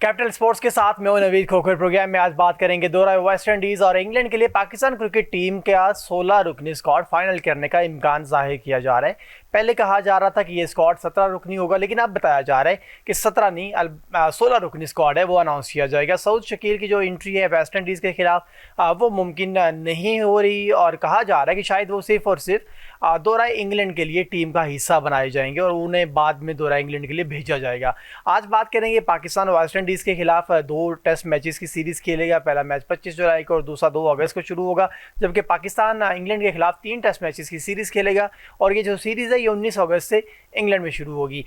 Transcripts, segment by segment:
Capital sports के साथ मैं हूं नवीद खोखर। प्रोग्राम में आज बात करेंगे दौरा वेस्ट इंडीज और इंग्लैंड के लिए पाकिस्तान क्रिकेट टीम के आज 16 रुकनी स्क्वाड फाइनल करने का इम्कान जाहिर किया जा रहा है। पहले कहा जा रहा था कि ये स्क्वाड 17 रुकनी होगा, लेकिन अब बताया जा रहा है कि 17 नहीं 16 रुकनी स्क्वाड है वो अनाउंस किया जाएगा। सऊद शकील की जो एंट्री है वेस्ट इंडीज़ के खिलाफ वो मुमकिन नहीं हो रही और कहा जा रहा है कि शायद वो सिर्फ और सिर्फ दौरा इंग्लैंड के लिए टीम का हिस्सा बनाए जाएंगे और उन्हें बाद में दौरा इंग्लैंड के लिए भेजा जाएगा। आज बात करेंगे पाकिस्तान वेस्ट इंडीज़ के खिलाफ 2 टेस्ट मैचेस की सीरीज़ खेलेगा। पहला मैच 25 जुलाई को और दूसरा 2 अगस्त को शुरू होगा, जबकि पाकिस्तान इंग्लैंड के खिलाफ 3 टेस्ट मैचेस की सीरीज़ खेलेगा और ये जो सीरीज़ है ये 19 अगस्त से इंग्लैंड में शुरू होगी।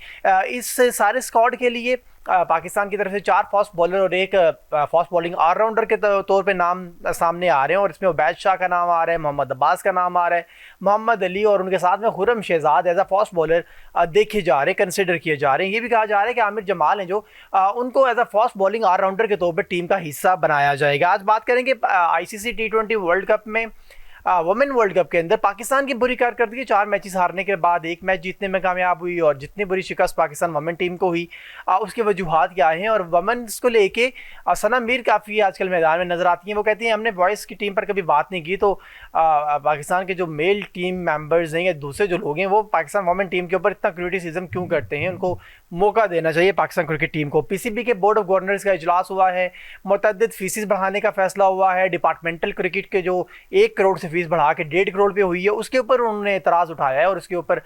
इस सारे स्क्वाड के लिए पाकिस्तान की तरफ से 4 फास्ट बॉलर और एक फास्ट बॉलिंग ऑलराउंडर के तौर पे नाम सामने आ रहे हैं और इसमें उबैद शाह का नाम आ रहा है, मोहम्मद अब्बास का नाम आ रहा है, मोहम्मद अली और उनके साथ में Khurram Shahzad as a fast bowler देखे जा रहे हैं, कंसिडर किए जा रहे हैं। ये भी कहा जा रहा है कि आमिर जमाल हैं जो उनको as a fast bowling allrounder के तौर पर टीम का हिस्सा बनाया जाएगा। आज बात करेंगे ICC T20 वर्ल्ड कप में वुमेन वर्ल्ड कप के अंदर पाकिस्तान की बुरी कारकर्दगी 4 मैचेस हारने के बाद 1 मैच जीतने में कामयाब हुई और जितनी बुरी शिकस्त पाकिस्तान वुमेन टीम को हुई उसके वजूहात क्या हैं और वुमेन्स को लेके सना मीर काफ़ी आजकल मैदान में नज़र आती हैं। वो कहती हैं हमने बॉयज़ की टीम पर कभी बात नहीं की, तो पाकिस्तान के जो मेल टीम मेंबर्स हैं या दूसरे जो लोग हैं वो पाकिस्तान वुमेन टीम के ऊपर इतना क्रिटिसिज्म क्यों करते हैं। उनको मौका देना चाहिए पाकिस्तान क्रिकेट टीम को। PCB के बोर्ड ऑफ गवर्नर्स का इजलास हुआ है, मुतअद्दिद फीसिस बढ़ाने का फैसला हुआ है। डिपार्टमेंटल क्रिकेट के जो 1 करोड़ से फीस बढ़ा के 1.5 करोड़ पे हुई है उसके ऊपर उन्होंने एतराज़ उठाया है और उसके ऊपर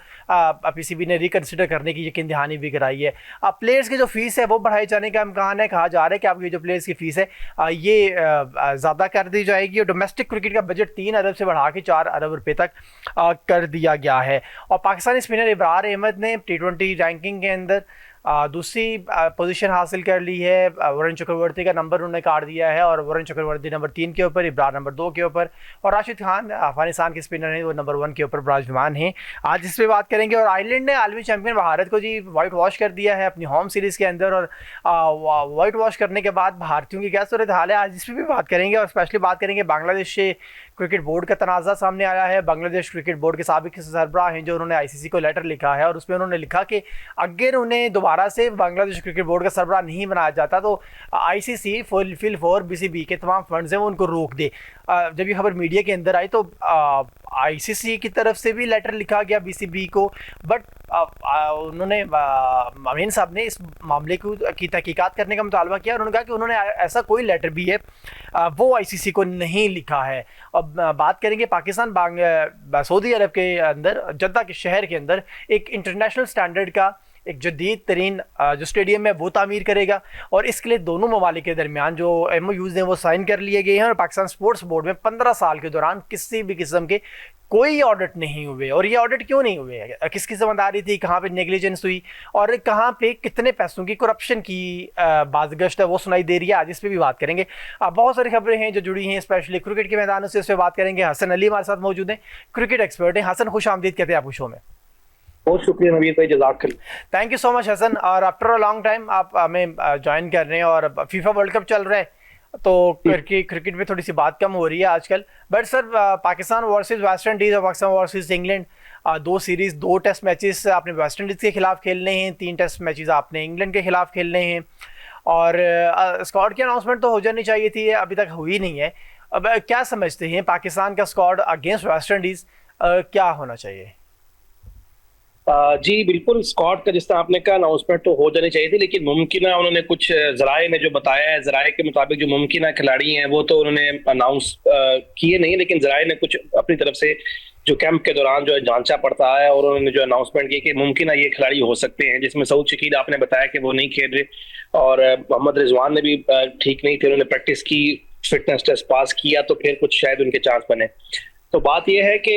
PCB ने रिकन्सिडर करने की यकीन दहानी भी कराई है। प्लेयर्स की जो फीस है वो बढ़ाए जाने का इम्कान है। कहा जा रहा है कि आपकी जो प्लेयर्स की फीस है ये ज़्यादा कर दी जाएगी और डोमेस्टिक क्रिकेट का बजट 3 अरब से बढ़ा के 4 अरब रुपये तक कर दिया गया है। और पाकिस्तानी स्पिनर इब्रार अहमद ने T20 रैंकिंग के अंदर दूसरी पोजीशन हासिल कर ली है। वरुण चक्रवर्ती का नंबर उन्होंने काट दिया है और वरुण चक्रवर्ती नंबर 3 के ऊपर, इब्रार नंबर 2 के ऊपर और राशिद खान अफगानिस्तान के स्पिनर हैं वो नंबर 1 के ऊपर विराजमान हैं। आज इस पर बात करेंगे। और आयरलैंड ने आलमी चैंपियन भारत को जी वाइट वॉश कर दिया है अपनी होम सीरीज़ के अंदर और वाइट वॉश करने के बाद भारतीयों की क्या सूरत हाल है आज इस पर भी बात करेंगे। और स्पेशली बात करेंगे बांग्लादेश से क्रिकेट बोर्ड का तनाज़ा सामने आया है। बांग्लादेश क्रिकेट बोर्ड के साबिक सरबराह हैं जो उन्होंने ICC को लेटर लिखा है और उसमें उन्होंने लिखा कि अगर उन्हें दोबारा से बांग्लादेश क्रिकेट बोर्ड का सरबराह नहीं बनाया जाता तो ICC फुलफिल फॉर BCB के तमाम फंड्स हैं वो उनको रोक दे। जब ये खबर मीडिया के अंदर आई तो ICC की तरफ से भी लेटर लिखा गया BCB को, बट उन्होंने अमीन साहब ने इस मामले की तहकीकात करने का मुतालबा किया और उन्होंने कहा कि उन्होंने ऐसा कोई लेटर भी है वो ICC को नहीं लिखा है। अब बात करेंगे पाकिस्तान सऊदी अरब के अंदर जद्दा के शहर के अंदर एक इंटरनेशनल स्टैंडर्ड का एक जदीद तरीन जो स्टेडियम है वो तामीर करेगा और इसके लिए दोनों ममालिक के दरमियान जो MOUs हैं वो साइन कर लिए गए हैं और पाकिस्तान स्पोर्ट्स बोर्ड में 15 साल के दौरान किसी भी किस्म के कोई ऑडिट नहीं हुए। और ये ऑडिट क्यों नहीं हुए, किसकी जिम्मेदारी थी, कहाँ पे नेग्लिजेंस हुई और कहाँ पे कितने पैसों की करप्शन की बाज़गश्त है वो सुनाई दे रही है। आज इस पर भी बात करेंगे। बहुत सारी खबरें हैं जो जुड़ी हैं स्पेशली क्रिकेट के मैदानों से, इस पर बात करेंगे। हसन अली हमारे साथ मौजूद हैं, क्रिकेट एक्सपर्ट हैं। हसन खुश आमदीद कहते हैं आपको शो में। बहुत शुक्रिया नवीद भाई, जज़ाकल्लाह। Thank you so much Hassan. और आफ्टर अ लॉन्ग टाइम आप हमें ज्वाइन कर रहे हैं और FIFA वर्ल्ड कप चल रहा है तो क्रिकेट में थोड़ी सी बात कम हो रही है आजकल। But sir Pakistan versus West Indies और Pakistan versus England 2 series 2 test matches आपने वेस्ट इंडीज़ के खिलाफ खेलने हैं, 3 टेस्ट मैचेस आपने इंग्लैंड के खिलाफ खेलने हैं और स्क्वाड की अनाउंसमेंट तो हो जानी चाहिए थी, अभी तक हुई नहीं है। अब क्या समझते हैं पाकिस्तान का स्क्वाड अगेंस्ट वेस्ट इंडीज़ क्या होना चाहिए? जी बिल्कुल, स्कॉट का जिस तरह आपने कहा अनाउंसमेंट तो हो जानी चाहिए थी, लेकिन मुमकिन उन्होंने कुछ जराए ने जो बताया है, जराए के मुताबिक जो मुमकिन खिलाड़ी हैं वो तो उन्होंने अनाउंस किए नहीं, लेकिन जराए ने कुछ अपनी तरफ से जो कैंप के दौरान जो है जांचा पड़ता है और उन्होंने जो अनाउंसमेंट की कि मुमकिन ये खिलाड़ी हो सकते हैं, जिसमें सऊद शकील आपने बताया कि वो नहीं खेल रहे और मोहम्मद रिजवान ने भी ठीक नहीं थे, उन्होंने प्रैक्टिस की, फिटनेस टेस्ट पास किया तो फिर कुछ शायद उनके चांस बने। तो बात यह है कि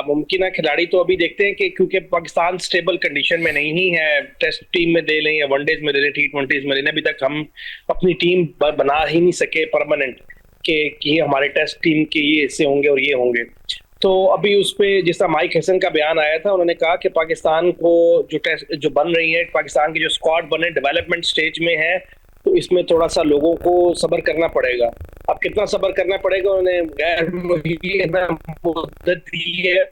मुमकिन खिलाड़ी तो अभी देखते हैं कि क्योंकि पाकिस्तान स्टेबल कंडीशन में नहीं है, टेस्ट टीम में दे लें या वनडेज में दे लें, T20s में दे लें, अभी तक हम अपनी टीम बना ही नहीं सके परमानेंट कि हमारे टेस्ट टीम के ये हिस्से होंगे और ये होंगे। तो अभी उस पर जिस तरह माइक हसन का बयान आया था, उन्होंने कहा कि पाकिस्तान को जो टेस्ट जो बन रही है, पाकिस्तान की जो स्क्वाड बने डेवलपमेंट स्टेज में है, तो इसमें थोड़ा सा लोगों को सब्र करना पड़ेगा। अब कितना सब्र करना पड़ेगा उन्होंने गैर मुद्दत दी है,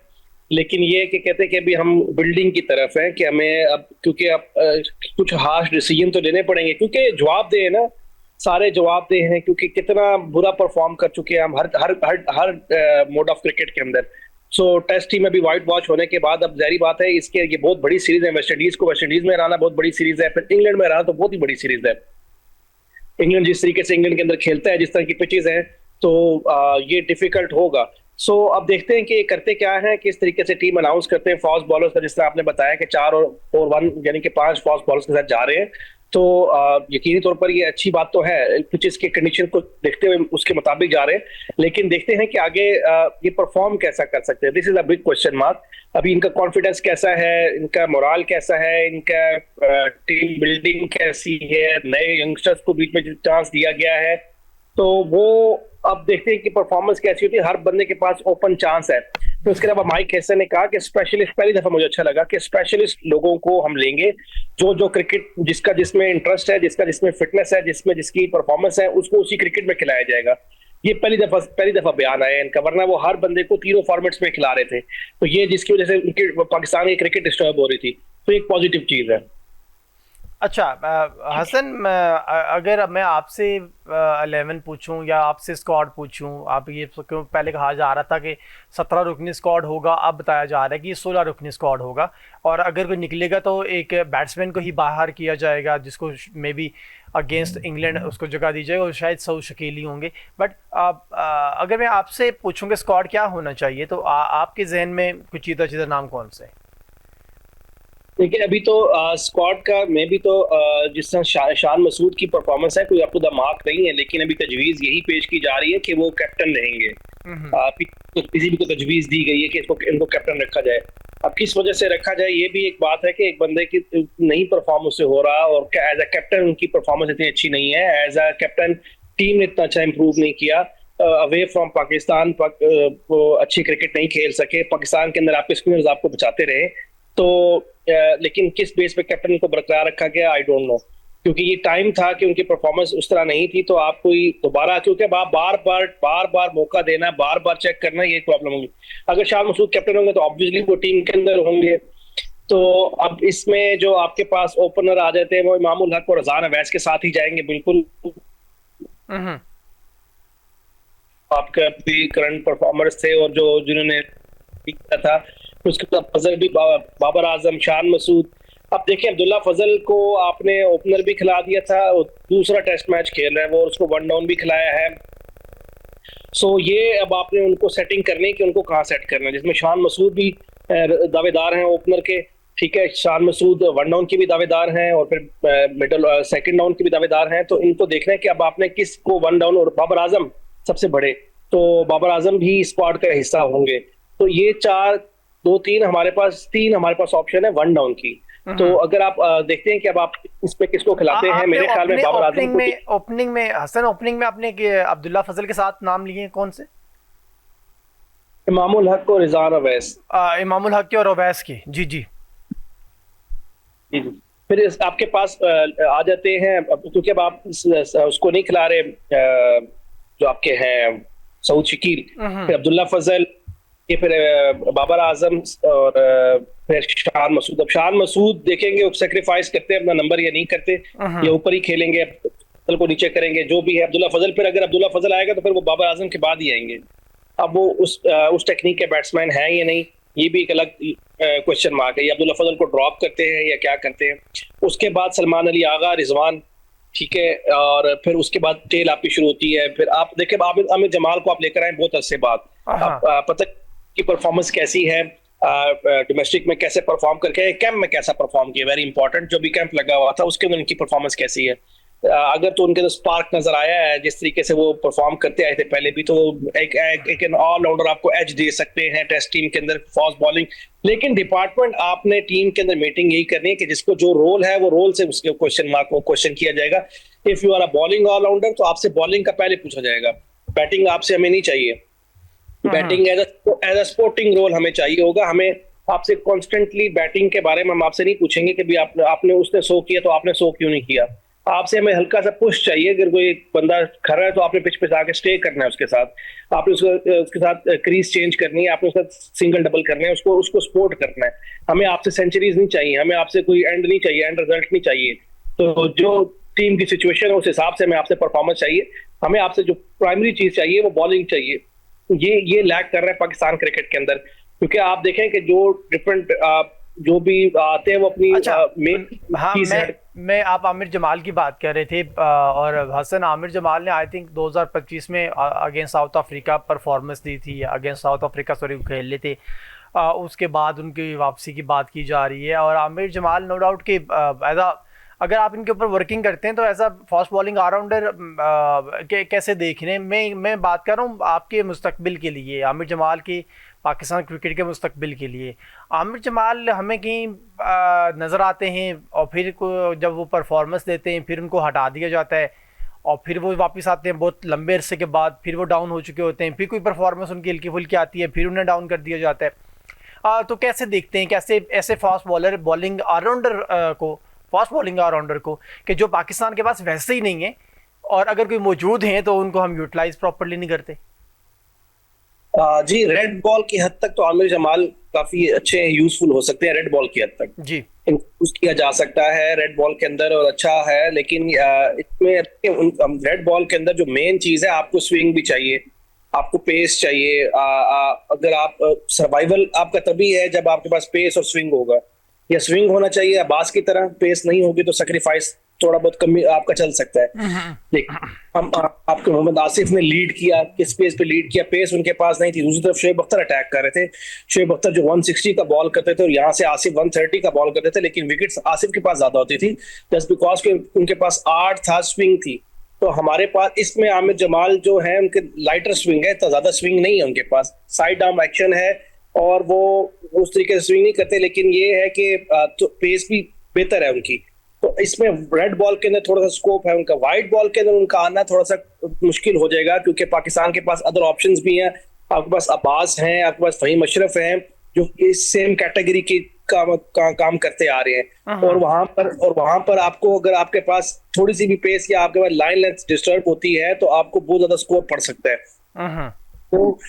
लेकिन ये कि कहते हैं कि अभी हम बिल्डिंग की तरफ हैं कि हमें अब क्योंकि अब कुछ हार्श डिसीजन तो लेने पड़ेंगे, क्योंकि जवाब दे ना सारे जवाबदेह हैं, क्योंकि कितना बुरा परफॉर्म कर चुके हैं हम हर हर हर हर मोड ऑफ क्रिकेट के अंदर। सो टेस्ट टीम में भी वाइट वॉश होने के बाद अब जाहिर बात है, इसके ये बहुत बड़ी सीरीज है। वेस्ट इंडीज को वेस्ट इंडीज में हराना बहुत बड़ी सीरीज है, फिर इंग्लैंड में हराना तो बहुत ही बड़ी सीरीज है। इंग्लैंड जिस तरीके से इंग्लैंड के अंदर खेलता है, जिस तरह की पिचेस हैं, तो ये डिफिकल्ट होगा। सो अब देखते हैं कि ये करते क्या है, किस तरीके से टीम अनाउंस करते हैं फास्ट बॉलर्स का। जिस तरह आपने बताया कि 4 और 1 यानी कि 5 फास्ट बॉलर्स के साथ जा रहे हैं, तो यकीनी तौर पर ये अच्छी बात तो है, पिचेस के कंडीशन को देखते हुए उसके मुताबिक जा रहे हैं। लेकिन देखते हैं कि आगे ये परफॉर्म कैसा कर सकते हैं। This is a big question mark. अभी इनका कॉन्फिडेंस कैसा है, इनका मोराल कैसा है, इनका टीम बिल्डिंग कैसी है, नए यंगस्टर्स को बीच में चांस दिया गया है, तो वो अब देखते हैं कि परफॉर्मेंस कैसी होती है। हर बंदे के पास ओपन चांस है। तो उसके अलावा माइक हेसन ने कहा कि स्पेशलिस्ट, पहली दफा मुझे अच्छा लगा कि स्पेशलिस्ट लोगों को हम लेंगे, जो जो क्रिकेट जिसका जिसमें इंटरेस्ट है, जिसका जिसमें फिटनेस है, जिसमें जिसकी परफॉर्मेंस है, उसको उसी क्रिकेट में खिलाया जाएगा। ये पहली दफा बयान आया इनका, वरना वो हर बंदे को तीनों फॉर्मेट्स में खिला रहे थे। तो ये जिसकी वजह से उनकी पाकिस्तान की क्रिकेट डिस्टर्ब हो रही थी, तो एक पॉजिटिव चीज है। अच्छा हसन, अगर मैं आपसे 11 पूछूं या आपसे स्क्वाड पूछूं, आप ये क्यों पहले कहा जा रहा था कि 17 रुकनी स्क्वाड होगा, अब बताया जा रहा है कि ये 16 रुकनी स्क्वाड होगा, और अगर कोई निकलेगा तो एक बैट्समैन को ही बाहर किया जाएगा, जिसको मे बी अगेंस्ट इंग्लैंड उसको जगह दी जाएगी, और शायद सऊद शकील ही होंगे। बट अगर मैं आपसे पूछूँ कि स्क्वाड क्या होना चाहिए, तो आपके जहन में कुछ चीज़ा नाम कौन से हैं? देखिए, अभी तो स्क्वाड का में भी तो जिस तरह शान मसूद की परफॉर्मेंस है, कोई अप टू द मार्क नहीं है, लेकिन अभी तजवीज यही पेश की जा रही है कि वो कैप्टन रहेंगे। किसी भी को तजवीज दी गई है कि इनको कैप्टन रखा जाए। अब किस वजह से रखा जाए, ये भी एक बात है कि एक बंदे की नहीं परफॉर्मेंस से हो रहा, और एज अ कैप्टन उनकी परफॉर्मेंस इतनी अच्छी नहीं है। एज अ कैप्टन टीम ने इतना अच्छा इंप्रूव नहीं किया। अवे फ्रॉम पाकिस्तान वो अच्छी क्रिकेट नहीं खेल सके। पाकिस्तान के अंदर आपके स्पिनर्स आपको बचाते रहे, तो लेकिन किस बेस पे कैप्टन को बरकरार रखा गया, आई डोंट नो। क्योंकि ये टाइम था कि उनकी परफॉर्मेंस उस तरह नहीं थी, तो आप कोई दोबारा, क्योंकि आप बार बार मौका देना, बार बार चेक करना, ये प्रॉब्लम होगी। अगर शान मसूद कैप्टन होंगे तो ऑब्वियसली वो टीम के अंदर होंगे। तो अब इसमें जो आपके पास ओपनर आ जाते हैं, वो इमामुल हक और रज़ान अवैस के साथ ही जाएंगे बिल्कुल। आपका भी करंट परफॉर्मर्स थे, और जो जिन्होंने किया था, उसके बाद फजल भी, बाबर आजम, शान मसूद। अब देखिए, अब्दुल्ला फजल को आपने ओपनर भी खिला दिया था, दूसरा टेस्ट मैच खेल रहा है वो, उसको 1 डाउन भी खिलाया है। सो ये अब आपने उनको सेटिंग करनी है कि उनको कहाँ सेट करना है, जिसमें शान मसूद भी दावेदार हैं ओपनर के। ठीक है, शान मसूद 1 डाउन के भी दावेदार हैं, और फिर मिडल 2nd डाउन के भी दावेदार हैं। तो इनको देखना है कि अब आपने किसको 1 डाउन, और बाबर आजम सबसे बड़े, तो बाबर आजम भी स्क्वाड का हिस्सा होंगे। तो ये 4-2-3 हमारे पास ऑप्शन है 1 डाउन की। तो अगर आप देखते हैं कि अब आप इस पे किसको खिलाते हैं, मेरे ख्याल में बाबर आजम को। ओपनिंग में हसन, ओपनिंग में आपने अब्दुल्ला फजल के साथ नाम लिए हैं, कौन से? इमामुल हक और रिजवान अवैस। इमामुल हक और अवैस की, जी जी जी जी। फिर आपके पास आ जाते हैं, क्योंकि अब आप उसको नहीं खिला रहे, जो आपके हैं सऊद शकील, फिर अब्दुल्ला फजल, ये फिर बाबर आजम, और फिर शान मसूद। अब शान मसूद देखेंगे वो सेक्रीफाइस करते हैं अपना नंबर या नहीं करते, या ऊपर ही खेलेंगे, फजल को नीचे करेंगे, जो भी है। अब्दुल्ला फजल, फिर अगर अब्दुल्ला फजल आएगा तो फिर वो बाबर आजम के बाद ही आएंगे। अब वो उस टेक्निक के बैट्समैन हैं या नहीं, ये भी एक अलग क्वेश्चन मार्क है। ये अब्दुल्ला फजल को ड्रॉप करते हैं या क्या करते हैं। उसके बाद सलमान अली आगा, रिजवान, ठीक है, और फिर उसके बाद टेल आपकी शुरू होती है। फिर आप देखें, आमिर जमाल को आप लेकर आए बहुत अरसे बाद, पता की परफॉर्मेंस कैसी है, डोमेस्टिक में कैसे परफॉर्म करके, कैंप में कैसा परफॉर्म किया, वेरी इंपॉर्टेंट, जो भी कैंप लगा हुआ था उसके अंदर उनकी परफॉर्मेंस कैसी है। अगर तो उनके अंदर स्पार्क नजर आया है, जिस तरीके से वो परफॉर्म करते आए थे पहले भी, तो एक ऑलराउंडर आपको एज दे सकते हैं टेस्ट टीम के अंदर, फास्ट बॉलिंग। लेकिन डिपार्टमेंट आपने टीम के अंदर मीटिंग यही करनी है कि जिसको जो रोल है, वो रोल से उसके क्वेश्चन मार्क को क्वेश्चन किया जाएगा। If you are a bowling allrounder, तो आपसे बॉलिंग का पहले पूछा जाएगा, बैटिंग आपसे हमें नहीं चाहिए। Batting as a sporting role हमें चाहिए होगा। हमें आपसे कॉन्स्टेंटली बैटिंग के बारे में हम आपसे नहीं पूछेंगे कि भी आपने उसने 100 किया तो आपने 100 क्यों नहीं किया। आपसे हमें हल्का सा पुश चाहिए। अगर कोई बंदा खड़ा है तो आपने पिच पे जाके स्टे करना है उसके साथ, आपने उसके साथ क्रीज चेंज करनी है, आपने उसके साथ सिंगल डबल करना है, उसको सपोर्ट करना है। हमें आपसे सेंचुरीज नहीं चाहिए, हमें आपसे कोई एंड नहीं चाहिए, एंड रिजल्ट नहीं चाहिए। तो जो टीम की सिचुएशन है उस हिसाब से हमें आपसे परफॉर्मेंस चाहिए। हमें आपसे जो प्राइमरी चीज चाहिए वो बॉलिंग चाहिए। ये लैक कर रहा है पाकिस्तान क्रिकेट के अंदर, क्योंकि आप देखें कि जो डिफरेंट जो भी आते हैं वो अपनी अच्छा। मेन हाँ, चीज है। मैं आप आमिर जमाल की बात कर रहे थे, और हसन आमिर जमाल ने आई थिंक 2025 में अगेंस्ट साउथ अफ्रीका परफॉर्मेंस दी थी, अगेंस्ट साउथ अफ्रीका सॉरी खेल रहे थे। उसके बाद उनकी वापसी की बात की जा रही है, और आमिर जमाल नो डाउट कि एज अ अगर आप इनके ऊपर वर्किंग करते हैं तो as a fast bowling all rounder कैसे देख रहे हैं? मैं बात कर रहा हूँ आपके मुस्तकबिल के लिए, आमिर जमाल की पाकिस्तान क्रिकेट के मुस्तकबिल के लिए। आमिर जमाल हमें कहीं नज़र आते हैं और फिर जब वो परफॉर्मेंस देते हैं फिर उनको हटा दिया जाता है, और फिर वो वापस आते हैं बहुत लंबे अरसे के बाद, फिर वो डाउन हो चुके होते हैं, फिर कोई परफॉर्मेंस उनकी हल्की फुल्की आती है, फिर उन्हें डाउन कर दिया जाता है। तो कैसे देखते हैं, कैसे ऐसे फास्ट बॉलर बॉलिंग ऑलराउंडर को, फास्ट बॉलिंग ऑलराउंडर को, कि जो पाकिस्तान के पास वैसे ही नहीं है, और अगर कोई मौजूद हैं तो उनको हम यूटिलाइज प्रॉपरली नहीं करते? जी, रेड बॉल की हद तक तो आमिर जमाल काफी अच्छे यूजफुल हो सकते हैं। रेड बॉल की हद तक जी। यूज किया जा सकता है रेड बॉल के अंदर और अच्छा है, लेकिन इसमें रेड बॉल के अंदर जो मेन चीज है, आपको स्विंग भी चाहिए, आपको पेस चाहिए। अगर आप सर्वाइवल आपका तभी है जब आपके पास पेस और स्विंग होगा, या स्विंग होना चाहिए अब्बास की तरह, पेस नहीं होगी तो सेक्रीफाइस थोड़ा बहुत कमी आपका चल सकता है। देखिए, हम आपके मोहम्मद आसिफ ने लीड किया, किस पेस पे लीड किया, पेस उनके पास नहीं थी। दूसरी तरफ शोएब अख्तर अटैक कर रहे थे, शोएब अख्तर जो 160 का बॉल करते थे और यहाँ से आसिफ 130 का बॉल करते थे, लेकिन विकेट्स आसिफ के पास ज्यादा होती थी जस्ट बिकॉज के उनके पास 8 था, स्विंग थी। तो हमारे पास इसमें आमिर जमाल जो है उनके लाइटर स्विंग है, तो ज्यादा स्विंग नहीं है उनके पास, साइड आर्म एक्शन है और वो उस तरीके से स्विंग नहीं करते, लेकिन ये है कि तो पेस भी बेहतर है उनकी। तो इसमें रेड बॉल के अंदर थोड़ा सा स्कोप है उनका, व्हाइट बॉल के अंदर उनका आना थोड़ा सा मुश्किल हो जाएगा, क्योंकि पाकिस्तान के पास अदर ऑप्शंस भी हैं। आपके पास अब्बास हैं, आपके पास फहीम अशरफ हैं, जो इस सेम कैटेगरी की काम करते आ रहे हैं। और वहां पर आपको अगर आपके पास थोड़ी सी भी पेस या आपके पास लाइन लेंथ डिस्टर्ब होती है तो आपको बहुत ज्यादा स्कोर पड़ सकता है। तो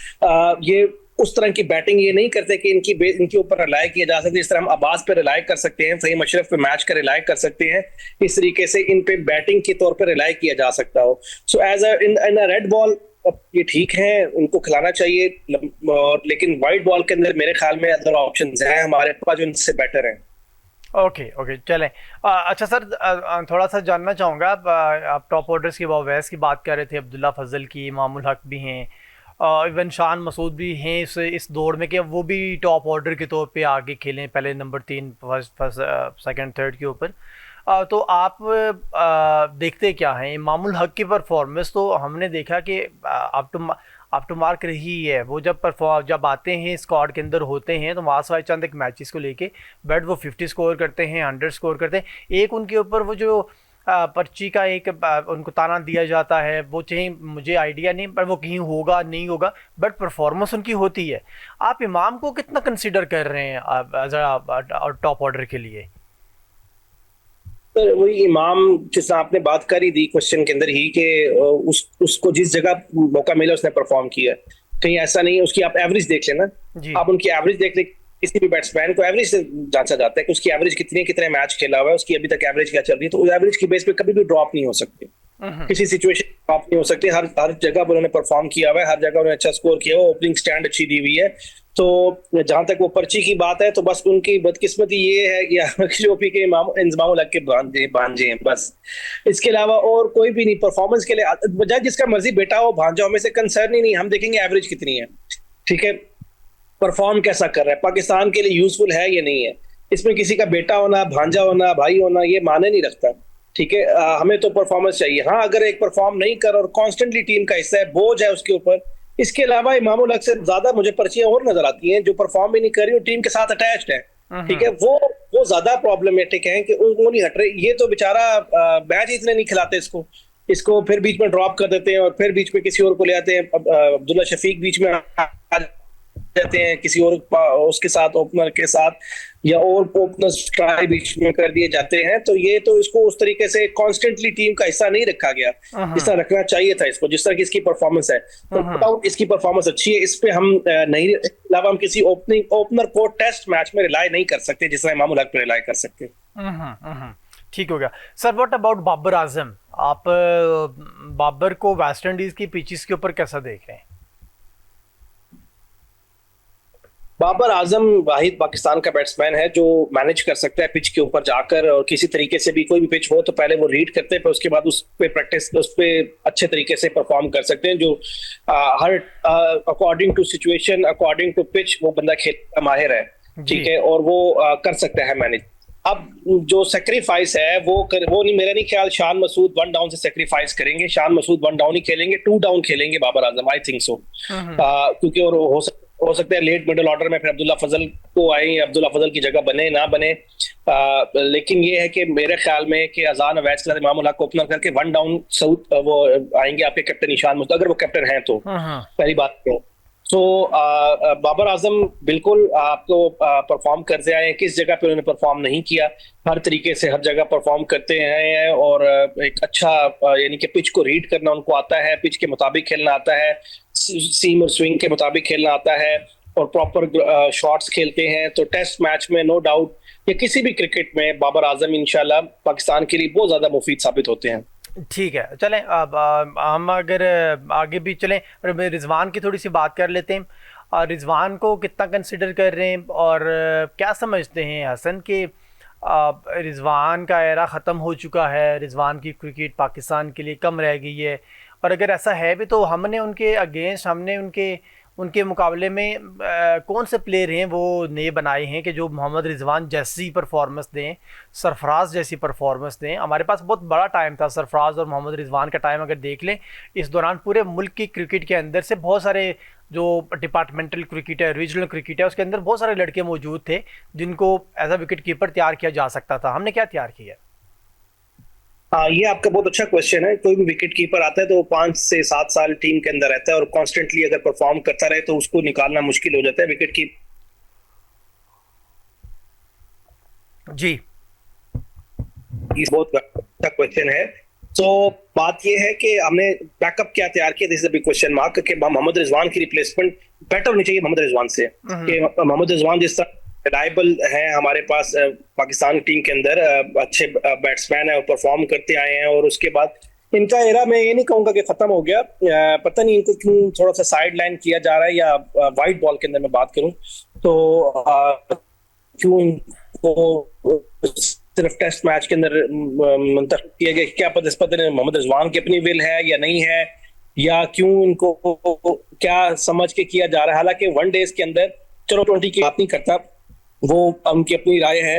ये उस तरह की बैटिंग ये नहीं करते कि इनके ऊपर रिलाय किया जा सकता है। इस तरह हम अब्बास पे रिलाय कर सकते हैं, फहीम अशरफ पे मैच कर रिलाय कर सकते हैं, इस तरीके से इन पे बैटिंग के तौर पे रिलाय किया जा सकता हो। So as in a red ball ये ठीक है, उनको खिलाना चाहिए, और लेकिन व्हाइट बॉल के अंदर मेरे ख्याल में अदर ऑप्शंस हैं हमारे पास जो इनसे बेटर हैं। ओके चलें। अच्छा सर, थोड़ा सा जानना चाहूँगा, आप टॉप ऑर्डर्स की ओवैस की बात कर रहे थे, अब्दुल्ला फजल की, इमामुल हक भी हैं, इवन शान मसूद भी हैं इस दौर में कि वो भी टॉप ऑर्डर के तौर पे आगे खेलें, पहले नंबर 3 फर्स्ट सेकंड थर्ड के ऊपर। तो आप देखते क्या हैं इमामुल हक की परफॉर्मेंस? तो हमने देखा कि अप टू मार्क रही है वो, जब आते हैं स्क्वाड के अंदर होते हैं तो मास वाइज चंद एक मैचेस को लेके बट वो 50 स्कोर करते हैं, 100 स्कोर करते हैं। एक उनके ऊपर वो जो पर्ची का एक उनको ताना दिया जाता है, वो चाहे मुझे आइडिया नहीं पर वो कहीं होगा नहीं होगा, बट परफॉर्मेंस उनकी होती है। आप इमाम को कितना कंसिडर कर रहे हैं एज अ टॉप ऑर्डर के लिए? तो वही इमाम जिस आपने बात करी दी क्वेश्चन के अंदर ही कि उसको जिस जगह मौका मिला उसने परफॉर्म किया, कहीं ऐसा नहीं है। उसकी आप एवरेज देख लेना, आप उनकी एवरेज देख ले, किसी भी बैट्समैन को एवरेज से जांचा जाता है कि उसकी एवरेज कितने मैच खेला हुआ है, उसकी अभी तक एवरेज क्या चल रही है। तो उस एवरेज की बेस पे कभी भी ड्रॉप नहीं हो सकती, किसी सिचुएशन ड्रॉप नहीं हो सकती। हर जगह पर उन्होंने परफॉर्म किया हुआ है, हर जगह उन्होंने अच्छा स्कोर किया हुआ है, ओपनिंग स्टैंड अच्छी दी हुई है। तो जहां तक वो पर्ची की बात है तो बस उनकी बदकिस्मती ये है कि जो भी के इंजमाम लग के भांजे हैं बस, इसके अलावा और कोई भी नहीं। परफॉर्मेंस के लिए बजाय जिसका मर्जी बेटा हो भांजा, हमें से कंसर्न ही नहीं, हम देखेंगे एवरेज कितनी है, ठीक है, परफॉर्म कैसा कर रहा है, पाकिस्तान के लिए यूजफुल है या नहीं है। इसमें किसी का बेटा होना, भांजा होना, भाई होना ये माने नहीं रखता, ठीक है। हमें तो परफॉर्मेंस चाहिए। हाँ, अगर एक परफॉर्म नहीं कर और कॉन्स्टेंटली टीम का हिस्सा है, बोझ है उसके ऊपर। इसके अलावा इमामुल हक से ज्यादा मुझे पर्चियां और नजर आती हैं जो परफॉर्म भी नहीं कर रही और टीम के साथ अटैच्ड है, ठीक है। वो ज्यादा प्रॉब्लमेटिक है कि वो नहीं हट रहे। ये तो बेचारा मैच इतने नहीं खिलाते इसको फिर बीच में ड्रॉप कर देते हैं और फिर बीच में किसी और को ले आते हैं। अब्दुल्ला शफीक बीच में जाते हैं किसी और उसके साथ, ओपनर के साथ, या और ओपनर ट्राई बीच में कर दिए जाते हैं। तो ये तो इसको उस तरीके से कॉन्स्टेंटली टीम का हिस्सा नहीं रखा गया जिस तरह रखना चाहिए था इसको, जिस तरह की इसकी परफॉर्मेंस है। तो इसकी परफॉर्मेंस अच्छी है, इस पे हम नहीं, अलावा हम किसी ओपनर को टेस्ट मैच में रिलाय नहीं कर सकते जिस तरह इमामुल हक पे रिलाय कर सकते। ठीक हो गया। Sir what about Babar Azam, आप बाबर को वेस्ट इंडीज की पिचेस के ऊपर कैसा देख रहे हैं? बाबर आजम वाहिद पाकिस्तान का बैट्समैन है जो मैनेज कर सकता है पिच के ऊपर जाकर, और किसी तरीके से भी कोई भी पिच हो तो पहले वो रीड करते हैं, फिर उसके बाद उस पे प्रैक्टिस, उस पे अच्छे तरीके से परफॉर्म कर सकते हैं। जो हर according to situation, according to pitch वो बंदा खेल का माहिर है, जी। ठीक है, और वो कर सकता है मैनेज। अब जो सेक्रीफाइस है वो नहीं, मेरा नहीं ख्याल शान मसूद वन डाउन से सेक्रीफाइस करेंगे। शान मसूद वन डाउन ही खेलेंगे, टू डाउन खेलेंगे Babar Azam, I think so. हम्म। क्योंकि और हो सकता है लेट मिडिल ऑर्डर में फिर अब्दुल्ला फजल को आए, अब्दुल्ला फजल की जगह बने ना बने। लेकिन ये है कि मेरे ख्याल में कि अजान अवैस के साथ इमामुल हक को ओपनर करके वन डाउन साउथ वो आएंगे आपके कैप्टन ईशान मसूद, अगर वो कैप्टन हैं तो। हम्म। पहली बात तो बाबर आजम बिल्कुल आपको परफॉर्म करते आए हैं। किस जगह पे उन्होंने परफॉर्म नहीं किया, हर तरीके से हर जगह परफॉर्म करते हैं, और एक अच्छा यानी कि पिच को रीड करना उनको आता है, पिच के मुताबिक खेलना आता है, सीम और स्विंग के मुताबिक खेलना आता है, और प्रॉपर शॉट्स खेलते हैं। तो टेस्ट मैच में नो डाउट या किसी भी क्रिकेट में बाबर आजम इंशाल्लाह पाकिस्तान के लिए बहुत ज्यादा मुफीद साबित होते हैं। ठीक है, चलें अब हम अगर आगे भी चलें, रिजवान की थोड़ी सी बात कर लेते हैं। रिजवान को कितना कंसिडर कर रहे हैं, और क्या समझते हैं हसन कि रिजवान का एरा ख़त्म हो चुका है, रिजवान की क्रिकेट पाकिस्तान के लिए कम रह गई है? और अगर ऐसा है भी तो हमने उनके अगेंस्ट, हमने उनके उनके मुकाबले में कौन से प्लेयर हैं वो नए बनाए हैं कि जो मोहम्मद रिजवान जैसी परफॉर्मेंस दें, सरफराज जैसी परफॉर्मेंस दें? हमारे पास बहुत बड़ा टाइम था सरफराज और मोहम्मद रिजवान का टाइम, अगर देख लें इस दौरान पूरे मुल्क की क्रिकेट के अंदर से बहुत सारे जो डिपार्टमेंटल क्रिकेट है, रीजनल क्रिकेट है, उसके अंदर बहुत सारे लड़के मौजूद थे जिनको एज अ विकेट कीपर तैयार किया जा सकता था। हमने क्या तैयार किया? हाँ, ये आपका बहुत अच्छा क्वेश्चन है। कोई भी विकेट कीपर आता है तो वो 5 से 7 साल टीम के अंदर रहता है, और कॉन्स्टेंटली अगर परफॉर्म करता रहे तो उसको निकालना मुश्किल हो जाता है विकेट की। जी। बहुत अच्छा क्वेश्चन है। तो बात ये है कि हमने बैकअप क्या तैयार किया, this is a big question mark, कि मोहम्मद रिजवान की रिप्लेसमेंट बेटर होनी चाहिए मोहम्मद रिजवान से। कि मोहम्मद रिजवान जिस तरह रिलायबल है हमारे पास पाकिस्तान टीम के अंदर, अच्छे बैट्समैन है और परफॉर्म करते आए हैं, और उसके बाद इनका एरा मैं ये नहीं कहूंगा कि खत्म हो गया, पता नहीं इनको क्यों थोड़ा सा साइड लाइन किया जा रहा है, या वाइट बॉल के अंदर मैं बात करूं तो क्यों इनको सिर्फ टेस्ट मैच के अंदर मुंतखब किया गया, क्या पता इस पता नहीं मोहम्मद रिजवान की अपनी विल है या नहीं है, या क्यों इनको क्या समझ के किया जा रहा है। हालांकि वन डेज के अंदर, चलो 20 की बात नहीं करता, वो उनकी अपनी राय है,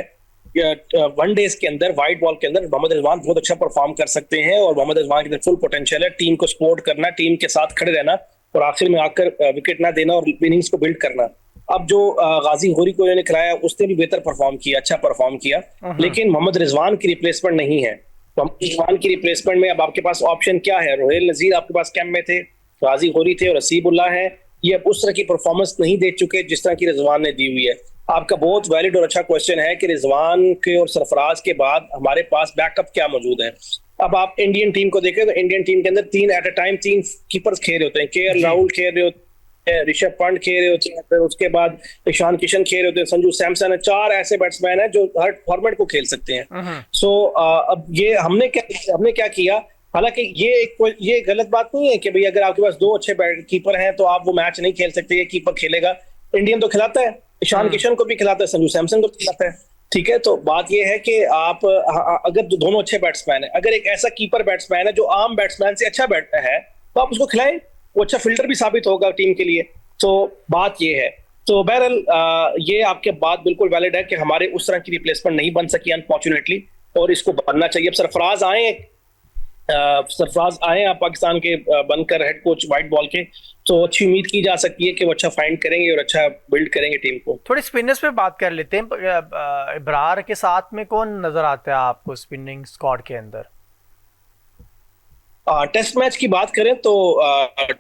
वन डेज के अंदर वाइट बॉल के अंदर मोहम्मद रिजवान बहुत अच्छा परफॉर्म कर सकते हैं, और मोहम्मद रिजवान के अंदर फुल पोटेंशियल है। टीम को सपोर्ट करना, टीम के साथ खड़े रहना, और आखिर में आकर विकेट ना देना और इनिंग्स को बिल्ड करना। अब जो गाजी होरी को इन्होंने खिलाया उसने भी बेहतर परफॉर्म किया, अच्छा परफॉर्म किया, लेकिन मोहम्मद रिजवान की रिप्लेसमेंट नहीं है। मोहम्मद रिजवान की रिप्लेसमेंट में अब आपके पास ऑप्शन क्या है? रोहेल नजीर आपके पास कैंप में थे, गाजी होरी थे, और हसीबुल्लाह है। ये अब उस तरह की परफॉर्मेंस नहीं दे चुके जिस तरह की रिजवान ने दी हुई है। आपका बहुत वैलिड और अच्छा क्वेश्चन है कि रिजवान के और सरफराज के बाद हमारे पास बैकअप क्या मौजूद है। अब आप इंडियन टीम को देखें तो इंडियन टीम के अंदर 3 एट अ टाइम 3 कीपर्स खेल रहे होते हैं। केएल राहुल खेल रहे होते हैं, ऋषभ पंत खेल रहे होते हैं, फिर उसके बाद ईशान किशन खेल रहे होते हैं, संजू सैमसन है। 4 ऐसे बैट्समैन हैं जो हर फॉर्मेट को खेल सकते हैं। सो अब ये हमने क्या किया, हालांकि ये गलत बात नहीं है कि भाई अगर आपके पास 2 अच्छे कीपर हैं तो आप वो मैच नहीं खेल सकते, ये कीपर खेलेगा। इंडियन तो खिलाता है, ईशान किशन को भी खिलाता है, संजू सैमसन को भी खिलाता है, ठीक है। तो बात यह है कि आप अगर दोनों अच्छे बैट्समैन है, अगर एक ऐसा कीपर बैट्समैन है जो आम बैट्समैन से अच्छा बैट है तो आप उसको खिलाएं, वो अच्छा फिल्टर भी साबित होगा टीम के लिए। तो बात यह है। तो बहरहाल ये आपके बात बिल्कुल वैलिड है कि हमारे उस तरह की रिप्लेसमेंट नहीं बन सकी अनफॉर्चुनेटली, और इसको बनना चाहिए। अब सरफराज आए आप पाकिस्तान के बनकर हेड कोच वाइट बॉल के, तो अच्छी उम्मीद की जा सकती है कि वो अच्छा फाइंड करेंगे और अच्छा बिल्ड करेंगे टीम को। थोड़ी स्पिनर्स पे बात कर लेते हैं। इब्रार के साथ में कौन नजर आता है आपको स्पिनिंग स्क्वाड के अंदर? टेस्ट मैच की बात करें तो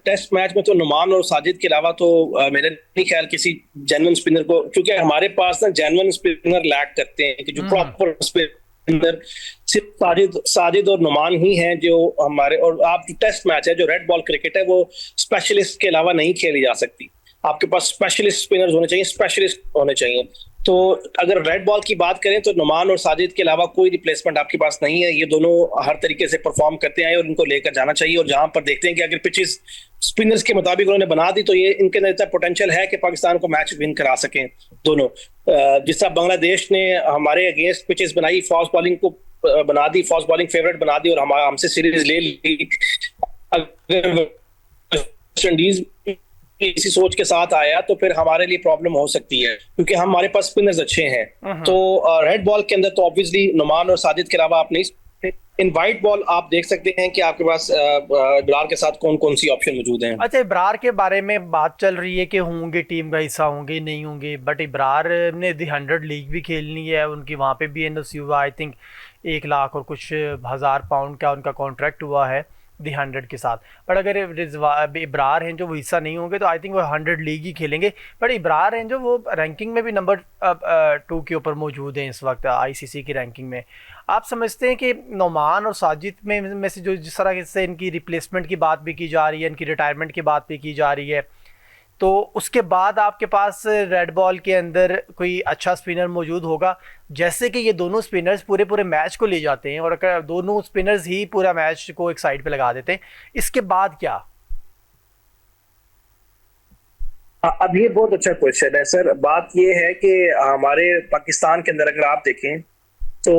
टेस्ट मैच में तो नुमान और साजिद के अलावा तो मेरे नहीं ख्याल किसी जेन्युइन स्पिनर को, क्योंकि हमारे पास ना जेन्युइन स्पिनर लैक करते हैं कि जो प्रॉपर स्पिनर सिर्फ साजिद और नुमान ही हैं जो हमारे। और आप जो टेस्ट मैच है, जो रेड बॉल क्रिकेट है, वो स्पेशलिस्ट के अलावा नहीं खेली जा सकती। आपके पास स्पेशलिस्ट स्पिनर्स होने चाहिए, स्पेशलिस्ट होने चाहिए। तो अगर रेड बॉल की बात करें तो नुमान और साजिद के अलावा कोई रिप्लेसमेंट आपके पास नहीं है। ये दोनों हर तरीके से परफॉर्म करते हैं और इनको लेकर जाना चाहिए। और जहां पर देखते हैं कि अगर पिचेस स्पिनर्स के मुताबिक उन्होंने बना दी तो ये इनके अंदर इतना पोटेंशियल है कि पाकिस्तान को मैच विन करा सकें दोनों। जिस तरह बांग्लादेश ने हमारे अगेंस्ट पिचेस बनाई, फास्ट बॉलिंग को बना दी, फास्ट बॉलिंग फेवरेट बना दी और हमसे सीरीज ले ली। अगर वेस्ट इंडीज इसी सोच के साथ आया तो फिर हमारे लिए प्रॉब्लम हो सकती है, क्योंकि हमारे पास स्पिनर्स अच्छे हैं। तो रेड बॉल के अंदर तो ऑब्वियसली नुमान और साजिद के अलावा आप नहीं। इन वाइट बॉल आप देख सकते हैं कि आपके पास इब्रार के साथ कौन कौन सी ऑप्शन मौजूद हैं। अच्छा, इब्रार के बारे में बात चल रही है कि होंगे, टीम का हिस्सा होंगे नहीं होंगे, बट इब्रार ने दी 100 लीग भी खेलनी है, उनकी वहाँ पे भी एनओसी हुआ, आई थिंक 1 लाख और कुछ हज़ार पाउंड का उनका कॉन्ट्रैक्ट हुआ है दी 100 के साथ। बट अगर इब्रार हैं जो वो हिस्सा नहीं होंगे तो आई थिंक वो 100 लीग ही खेलेंगे। बट इब्रार हैं जो वो रैंकिंग में भी नंबर 2 के ऊपर मौजूद हैं इस वक्त आईसीसी की रैंकिंग में। आप समझते हैं कि नुमान और साजिद में से जो जिस तरह से इनकी रिप्लेसमेंट की बात भी की जा रही है, इनकी रिटायरमेंट की बात भी की जा रही है, तो उसके बाद आपके पास रेड बॉल के अंदर कोई अच्छा स्पिनर मौजूद होगा? जैसे कि ये दोनों स्पिनर्स पूरे पूरे मैच को ले जाते हैं और अगर दोनों स्पिनर्स ही पूरा मैच को एक साइड पे लगा देते हैं, इसके बाद क्या? अब ये बहुत अच्छा क्वेश्चन है सर। बात ये है कि हमारे पाकिस्तान के अंदर अगर आप देखें तो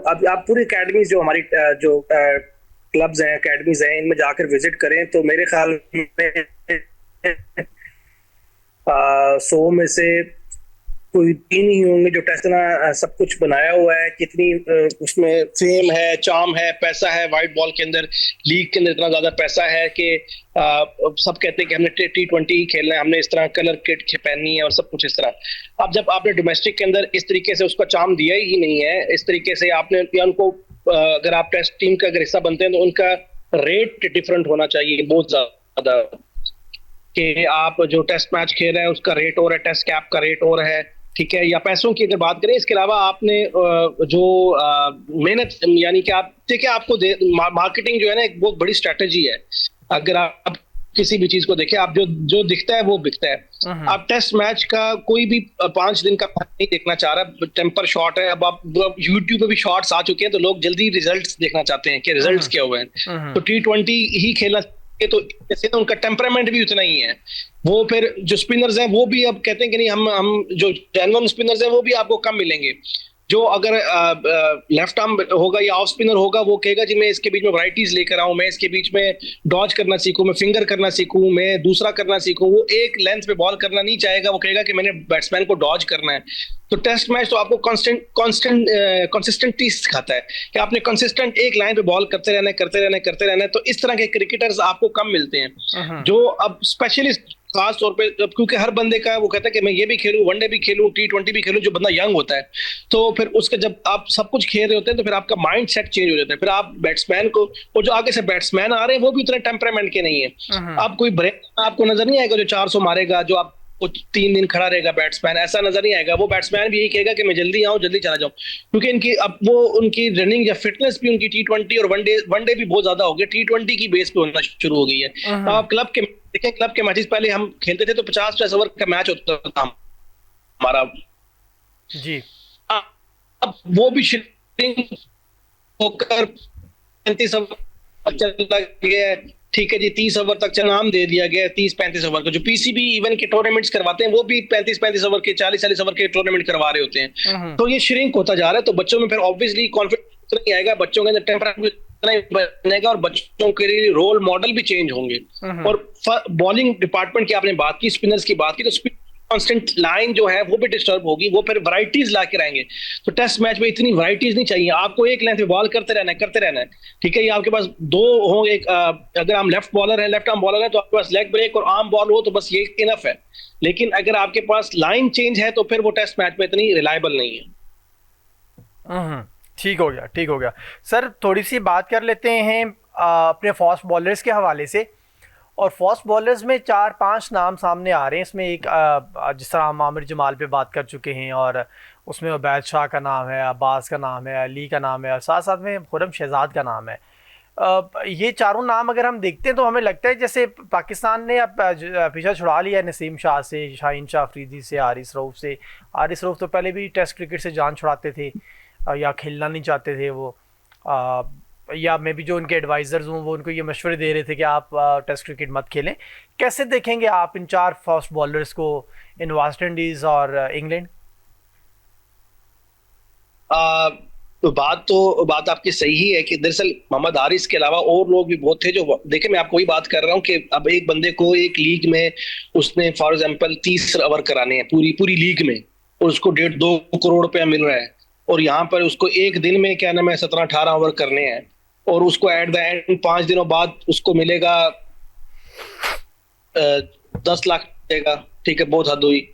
अब आप पूरी एकेडमीज जो हमारी जो क्लब्स हैं, एकेडमीज हैं, इनमें जाकर विजिट करें तो मेरे ख्याल में 100 में से कोई 3 ही होंगे जो टेस्ट ना सब कुछ बनाया हुआ है। कितनी उसमें फेम है, चार्म है, पैसा है। वाइट बॉल के अंदर, लीग के अंदर इतना ज्यादा पैसा है कि सब कहते हैं कि हमने T20 ही खेलना है, हमने इस तरह कलर किट पहननी है और सब कुछ इस तरह। अब जब आपने डोमेस्टिक के अंदर इस तरीके से उसका चार्म दिया ही नहीं है, इस तरीके से आपने उनको अगर आप टेस्ट टीम का अगर हिस्सा बनते हैं तो उनका रेट डिफरेंट होना चाहिए बहुत ज्यादा, कि आप जो टेस्ट मैच खेल रहे हैं उसका रेट और है, टेस्ट कैप का रेट और है, ठीक है, या पैसों की अगर बात करें। इसके अलावा आपने जो मेहनत, यानी कि आप देखिए, आपको मार्केटिंग जो है ना एक बहुत बड़ी स्ट्रेटेजी है। अगर आप किसी भी चीज को देखें, आप जो दिखता है वो बिकता है। आप टेस्ट मैच का कोई भी 5 दिन का नहीं देखना चाह रहा, टेम्पर शॉट है। अब आप यूट्यूब पे भी शॉर्ट्स आ चुके हैं तो लोग जल्दी रिजल्ट्स देखना चाहते हैं कि रिजल्ट्स क्या हुए हैं। तो T20 ही खेलना तो जैसे ना उनका टेम्परामेंट भी उतना ही है। वो फिर जो स्पिनर्स हैं वो भी अब कहते हैं कि नहीं, हम जो जेन्युइन स्पिनर्स हैं वो भी आपको कम मिलेंगे। जो अगर लेफ्ट आर्म होगा या ऑफ स्पिनर होगा वो कहेगा जी मैं इसके बीच में वैरायटीज लेकर आऊं, मैं इसके बीच में डॉज करना सीखूं, मैं फिंगर करना सीखूं, मैं दूसरा करना सीखूं। वो एक लेंथ पे बॉल करना नहीं चाहेगा, वो कहेगा कि मैंने बैट्समैन को डॉज करना है। तो टेस्ट मैच तो आपको कंसिस्टेंटी सिखाता है कि आपने कंसिस्टेंट एक लाइन पे बॉल करते रहना है। तो इस तरह के क्रिकेटर्स आपको कम मिलते हैं जो अब स्पेशलिस्ट, खास तौर पे क्योंकि हर बंदे का वो कहता है कि मैं ये भी खेलूं, वनडे भी खेलूं, T20 भी खेलूं। जो बंदा यंग होता है तो फिर उसके जब आप सब कुछ खेल रहे होते हैं तो फिर आपका माइंड सेट चेंज हो जाता है। फिर आप बैट्समैन को, और जो आगे से बैट्समैन आ रहे हैं वो भी उतने टेम्परामेंट के नहीं है। आप कोई ब्रेक आपको नजर नहीं आएगा जो 400 मारेगा, जो आप 3 दिन खड़ा रहेगा बैट्समैन, ऐसा नजर नहीं आएगा। वो बैट्समैन भी यही कहेगा कि मैं जल्दी आऊं, जल्दी चला जाऊं, क्योंकि इनकी अब वो उनकी रनिंग या फिटनेस भी उनकी T20 और वनडे भी बहुत ज्यादा हो गया, T20 की बेस पे होना शुरू हो गई है। अब आप क्लब के देखें, क्लब के मैचेस पहले हम खेलते थे तो 50-50 ओवर का मैच होता था हमारा जी। अब वो भी श्रिंक होकर 35 ओवर चला गया, ठीक है जी, 30 ओवर तक नाम दे दिया गया, 30-35 ओवर का। जो पीसीबी इवन के टूर्नामेंट्स करवाते हैं वो भी 35-35 ओवर के, 40-40 ओवर के टूर्नामेंट करवा रहे होते हैं। तो ये श्रिंक होता जा रहा है। तो बच्चों में फिर ऑब्वियसली कॉन्फिडेंस नहीं आएगा, बच्चों के अंदर टेम्परामेंट नहीं बनेगा और बच्चों के लिए रोल मॉडल भी चेंज होंगे। और बॉलिंग डिपार्टमेंट की आपने बात की, स्पिनर्स की बात की, तो कांस्टेंट लाइन जो है वो भी डिस्टर्ब होगी, वो फिर वैरायटीज ला के रहेंगे। तो टेस्ट मैच में इतनी वैरायटीज नहीं चाहिए आपको, एक लेंथ पे बॉल करते रहना है, ठीक है। ये आपके पास 2 हो, एक अगर हम लेफ्ट बॉलर है, लेफ्ट आर्म बॉलर है तो आपके पास लेग ब्रेक और आर्म बॉल हो तो बस ये इनफ है। लेकिन अगर आपके पास लाइन चेंज है तो फिर वो टेस्ट मैच में इतनी रिलायबल नहीं है। ठीक हो गया सर। थोड़ी सी बात कर लेते हैं अपने फास्ट बॉलर्स के हवाले से। और फास्ट बॉलर्स में 4-5 नाम सामने आ रहे हैं। इसमें एक जिस तरह हम आमिर जमाल पे बात कर चुके हैं, और उसमें उबैद शाह का नाम है, अब्बास का नाम है, अली का नाम है, और साथ साथ में खुरम शहजाद का नाम है। ये चारों नाम अगर हम देखते हैं तो हमें लगता है जैसे पाकिस्तान ने अब पीछा छुड़ा लिया है नसीम शाह से, शाहीन शाह अफरीदी से, हारिस रऊफ से। हारिस रऊफ तो पहले भी टेस्ट क्रिकेट से जान छुड़ाते थे, या खेलना नहीं चाहते थे वो, अ, या मे बी जो उनके एडवाइज़र्स हों वो उनको ये मशवरे दे रहे थे कि आप टेस्ट क्रिकेट मत खेलें। कैसे देखेंगे आप इन 4 फास्ट बॉलर्स को, इन वेस्ट इंडीज़ और इंग्लैंड? आ, तो बात आपकी सही है कि दरअसल मोहम्मद हारिस के अलावा और लोग भी बहुत थे जो, देखिए मैं आपको वही बात कर रहा हूँ कि अब एक बंदे को एक लीग में उसने फॉर एग्जांपल 30 ओवर कराने हैं पूरी पूरी लीग में, और उसको 1.5-2 करोड़ रुपया मिल रहा है, और यहाँ पर उसको एक दिन में क्या नाम है 17-18 ओवर करने हैं, और उसको एट द एंड 5 दिनों बाद उसको मिलेगा 10 लाख मिलेगा। ठीक है, बहुत हद हुई।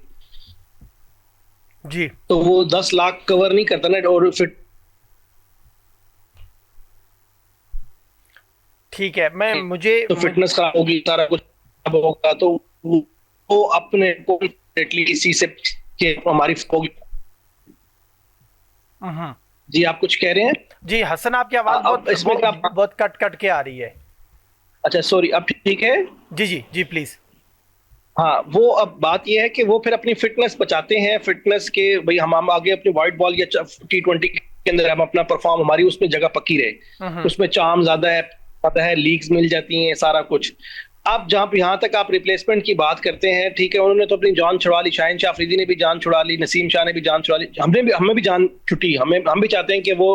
जी तो वो 10 लाख कवर नहीं करता ना, और फिर ठीक है। मैं मुझे तो फिटनेस खराब होगी, सारा कुछ खराब होगा, तो वो अपने को इसी से कि हमारी होगी। हम्म। जी आप कुछ कह रहे हैं? जी हसन, आपकी आवाज़ अब इसमें क्या? बहुत कट कट के आ रही है। अच्छा सॉरी, अब ठीक है। जी जी जी प्लीज़। हाँ, वो अब बात ये है कि वो फिर अपनी फिटनेस बचाते हैं, फिटनेस के भाई हम आगे अपनी व्हाइट बॉल या T20 के अंदर हम अपना परफॉर्म, हमारी उसमें जगह पक्की रहे, हम्म। उसमें चार्म ज्यादा है, पता है लीग्स मिल जाती हैं, सारा कुछ। अब जहाँ यहाँ तक आप रिप्लेसमेंट की बात करते हैं, ठीक है, उन्होंने तो अपनी जान छुड़ा ली, शाहीन शाह अफरीदी ने भी जान छुड़ा ली, नसीम शाह ने भी जान छुड़ा ली, हमें भी जान छुटी, हम भी चाहते हैं कि वो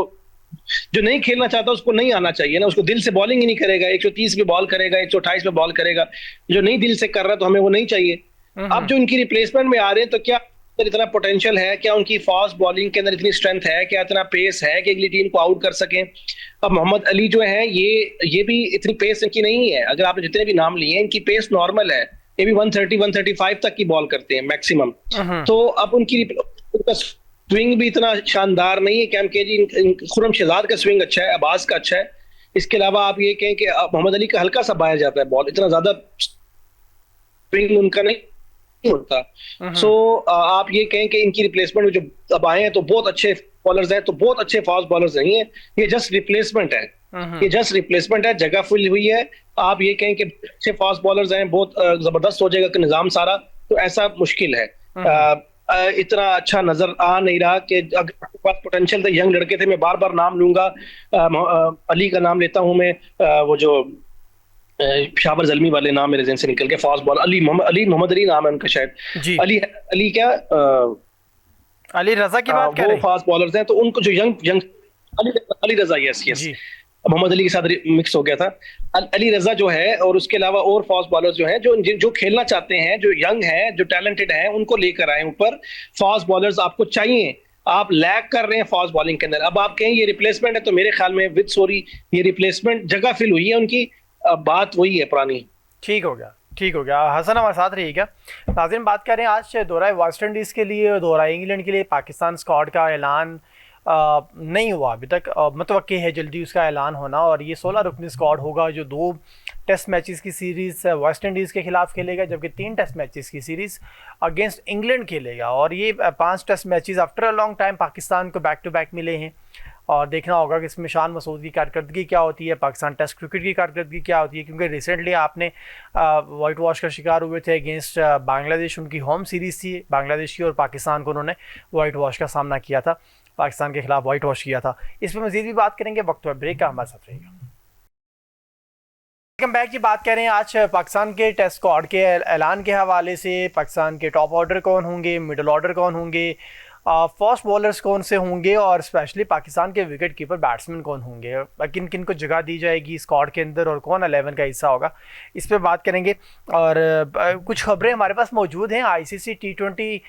जो नहीं खेलना चाहता उसको नहीं आना चाहिए ना, उसको दिल से बॉलिंग ही नहीं करेगा, 130 पे बॉल करेगा, 128 पे बॉल करेगा, जो नहीं दिल से कर रहा तो हमें वो नहीं चाहिए। अब जो इनकी रिप्लेसमेंट में आ रहे हैं, तो क्या इतना पोटेंशियल है, क्या उनकी फास्ट बॉलिंग के अंदर इतनी स्ट्रेंथ है, क्या इतना पेस है कि अगली टीम को आउट कर सकें? अब मोहम्मद अली जो है, ये भी इतनी पेस इनकी नहीं है, अगर आपने जितने भी नाम लिए हैं इनकी पेस नॉर्मल है, ये भी 130-135 तक की बॉल करते हैं मैक्सिमम। तो अब उनकी स्विंग भी इतना शानदार नहीं है कि हम कहें जी खुरम शहजाद का स्विंग अच्छा है, अब्बास का अच्छा है। इसके अलावा आप ये कहें कि मोहम्मद अली का हल्का सा बाया जाता है बॉल, इतना ज्यादा स्विंग उनका नहीं होता। सो आप ये कहें कि इनकी रिप्लेसमेंट में जो अब आए हैं तो बहुत अच्छे बॉलर्स हैं, तो बहुत अच्छे फास्ट बॉलर्स नहीं है, ये जस्ट रिप्लेसमेंट है, ये जस्ट रिप्लेसमेंट है, जगह फुल हुई है। आप ये कहें कि अच्छे फास्ट बॉलर्स हैं, बहुत जबरदस्त हो जाएगा कि निजाम सारा, तो ऐसा मुश्किल है। इतना अच्छा नजर आ नहीं रहा कि अगर आपके पास पोटेंशियल थे, यंग लड़के थे, मैं बार बार नाम लूंगा, अली का नाम लेता हूं मैं, वो जो शाबर जल्मी वाले नाम मेरे जहन से निकल गए, फास्ट बॉल मोहम्मद अली नाम है उनका शायद, जी अली अली क्या अली रजा की बात कर वो रहे हैं? फास्ट बॉलर्स हैं, तो उनको जो यंग यंग अली रजा, यस यस, जी मोहम्मद अली के साथ मिक्स हो गया था। अली रजा जो है, और उसके अलावा और फास्ट बॉलर्स जो हैं, जो खेलना चाहते हैं, जो यंग हैं, जो टैलेंटेड हैं, उनको लेकर आए ऊपर। फास्ट बॉलर्स आपको चाहिए, आप लैग कर रहे हैं फास्ट बॉलिंग के अंदर। अब आप कहें ये रिप्लेसमेंट है, तो मेरे ख्याल में विद सॉरी ये रिप्लेसमेंट जगह फिल हुई है उनकी, बात वही है पुरानी। ठीक हो गया, ठीक हो गया। हसन हमारे साथ रहिएगा। नाज़रीन, बात करें आज दौरा वेस्ट इंडीज़ के लिए, दौरा इंग्लैंड के लिए पाकिस्तान स्क्वाड का ऐलान नहीं हुआ अभी तक, मुतवक्की है जल्दी उसका ऐलान होना। और ये 16 रुकनी स्क्वाड होगा जो 2 टेस्ट मैचेस की सीरीज़ वेस्ट इंडीज़ के खिलाफ खेलेगा, जबकि 3 टेस्ट मैचेस की सीरीज़ अगेंस्ट इंग्लैंड खेलेगा। और ये 5 test matches after a long time Pakistan को बैक टू बैक मिले हैं, और देखना होगा कि इसमें शान मसूद की कारकर्दगी क्या होती है, पाकिस्तान टेस्ट क्रिकेट की कारकर्दगी क्या होती है, क्योंकि रिसेंटली आपने वाइट वॉश का शिकार हुए थे अगेंस्ट बांग्लादेश। उनकी होम सीरीज़ थी बांग्लादेश की, और पाकिस्तान को उन्होंने वाइट वॉश का सामना किया था, पाकिस्तान के खिलाफ वाइट वॉश किया था। इस पर मज़ीद भी बात करेंगे, वक्त है ब्रेक का, हमारे साथ रहेगा। वेलकम बैक की बात करें आज पाकिस्तान के टेस्ट स्क्वाड के ऐलान के हवाले से। पाकिस्तान के टॉप ऑर्डर कौन होंगे, मिडल ऑर्डर कौन होंगे, फास्ट बॉलर्स कौन से होंगे, और स्पेशली पाकिस्तान के विकेट कीपर बैट्समैन कौन होंगे, किन किन को जगह दी जाएगी स्क्वाड के अंदर, और कौन 11 का हिस्सा होगा, इस पर बात करेंगे। और कुछ खबरें हमारे पास मौजूद हैं ICC T20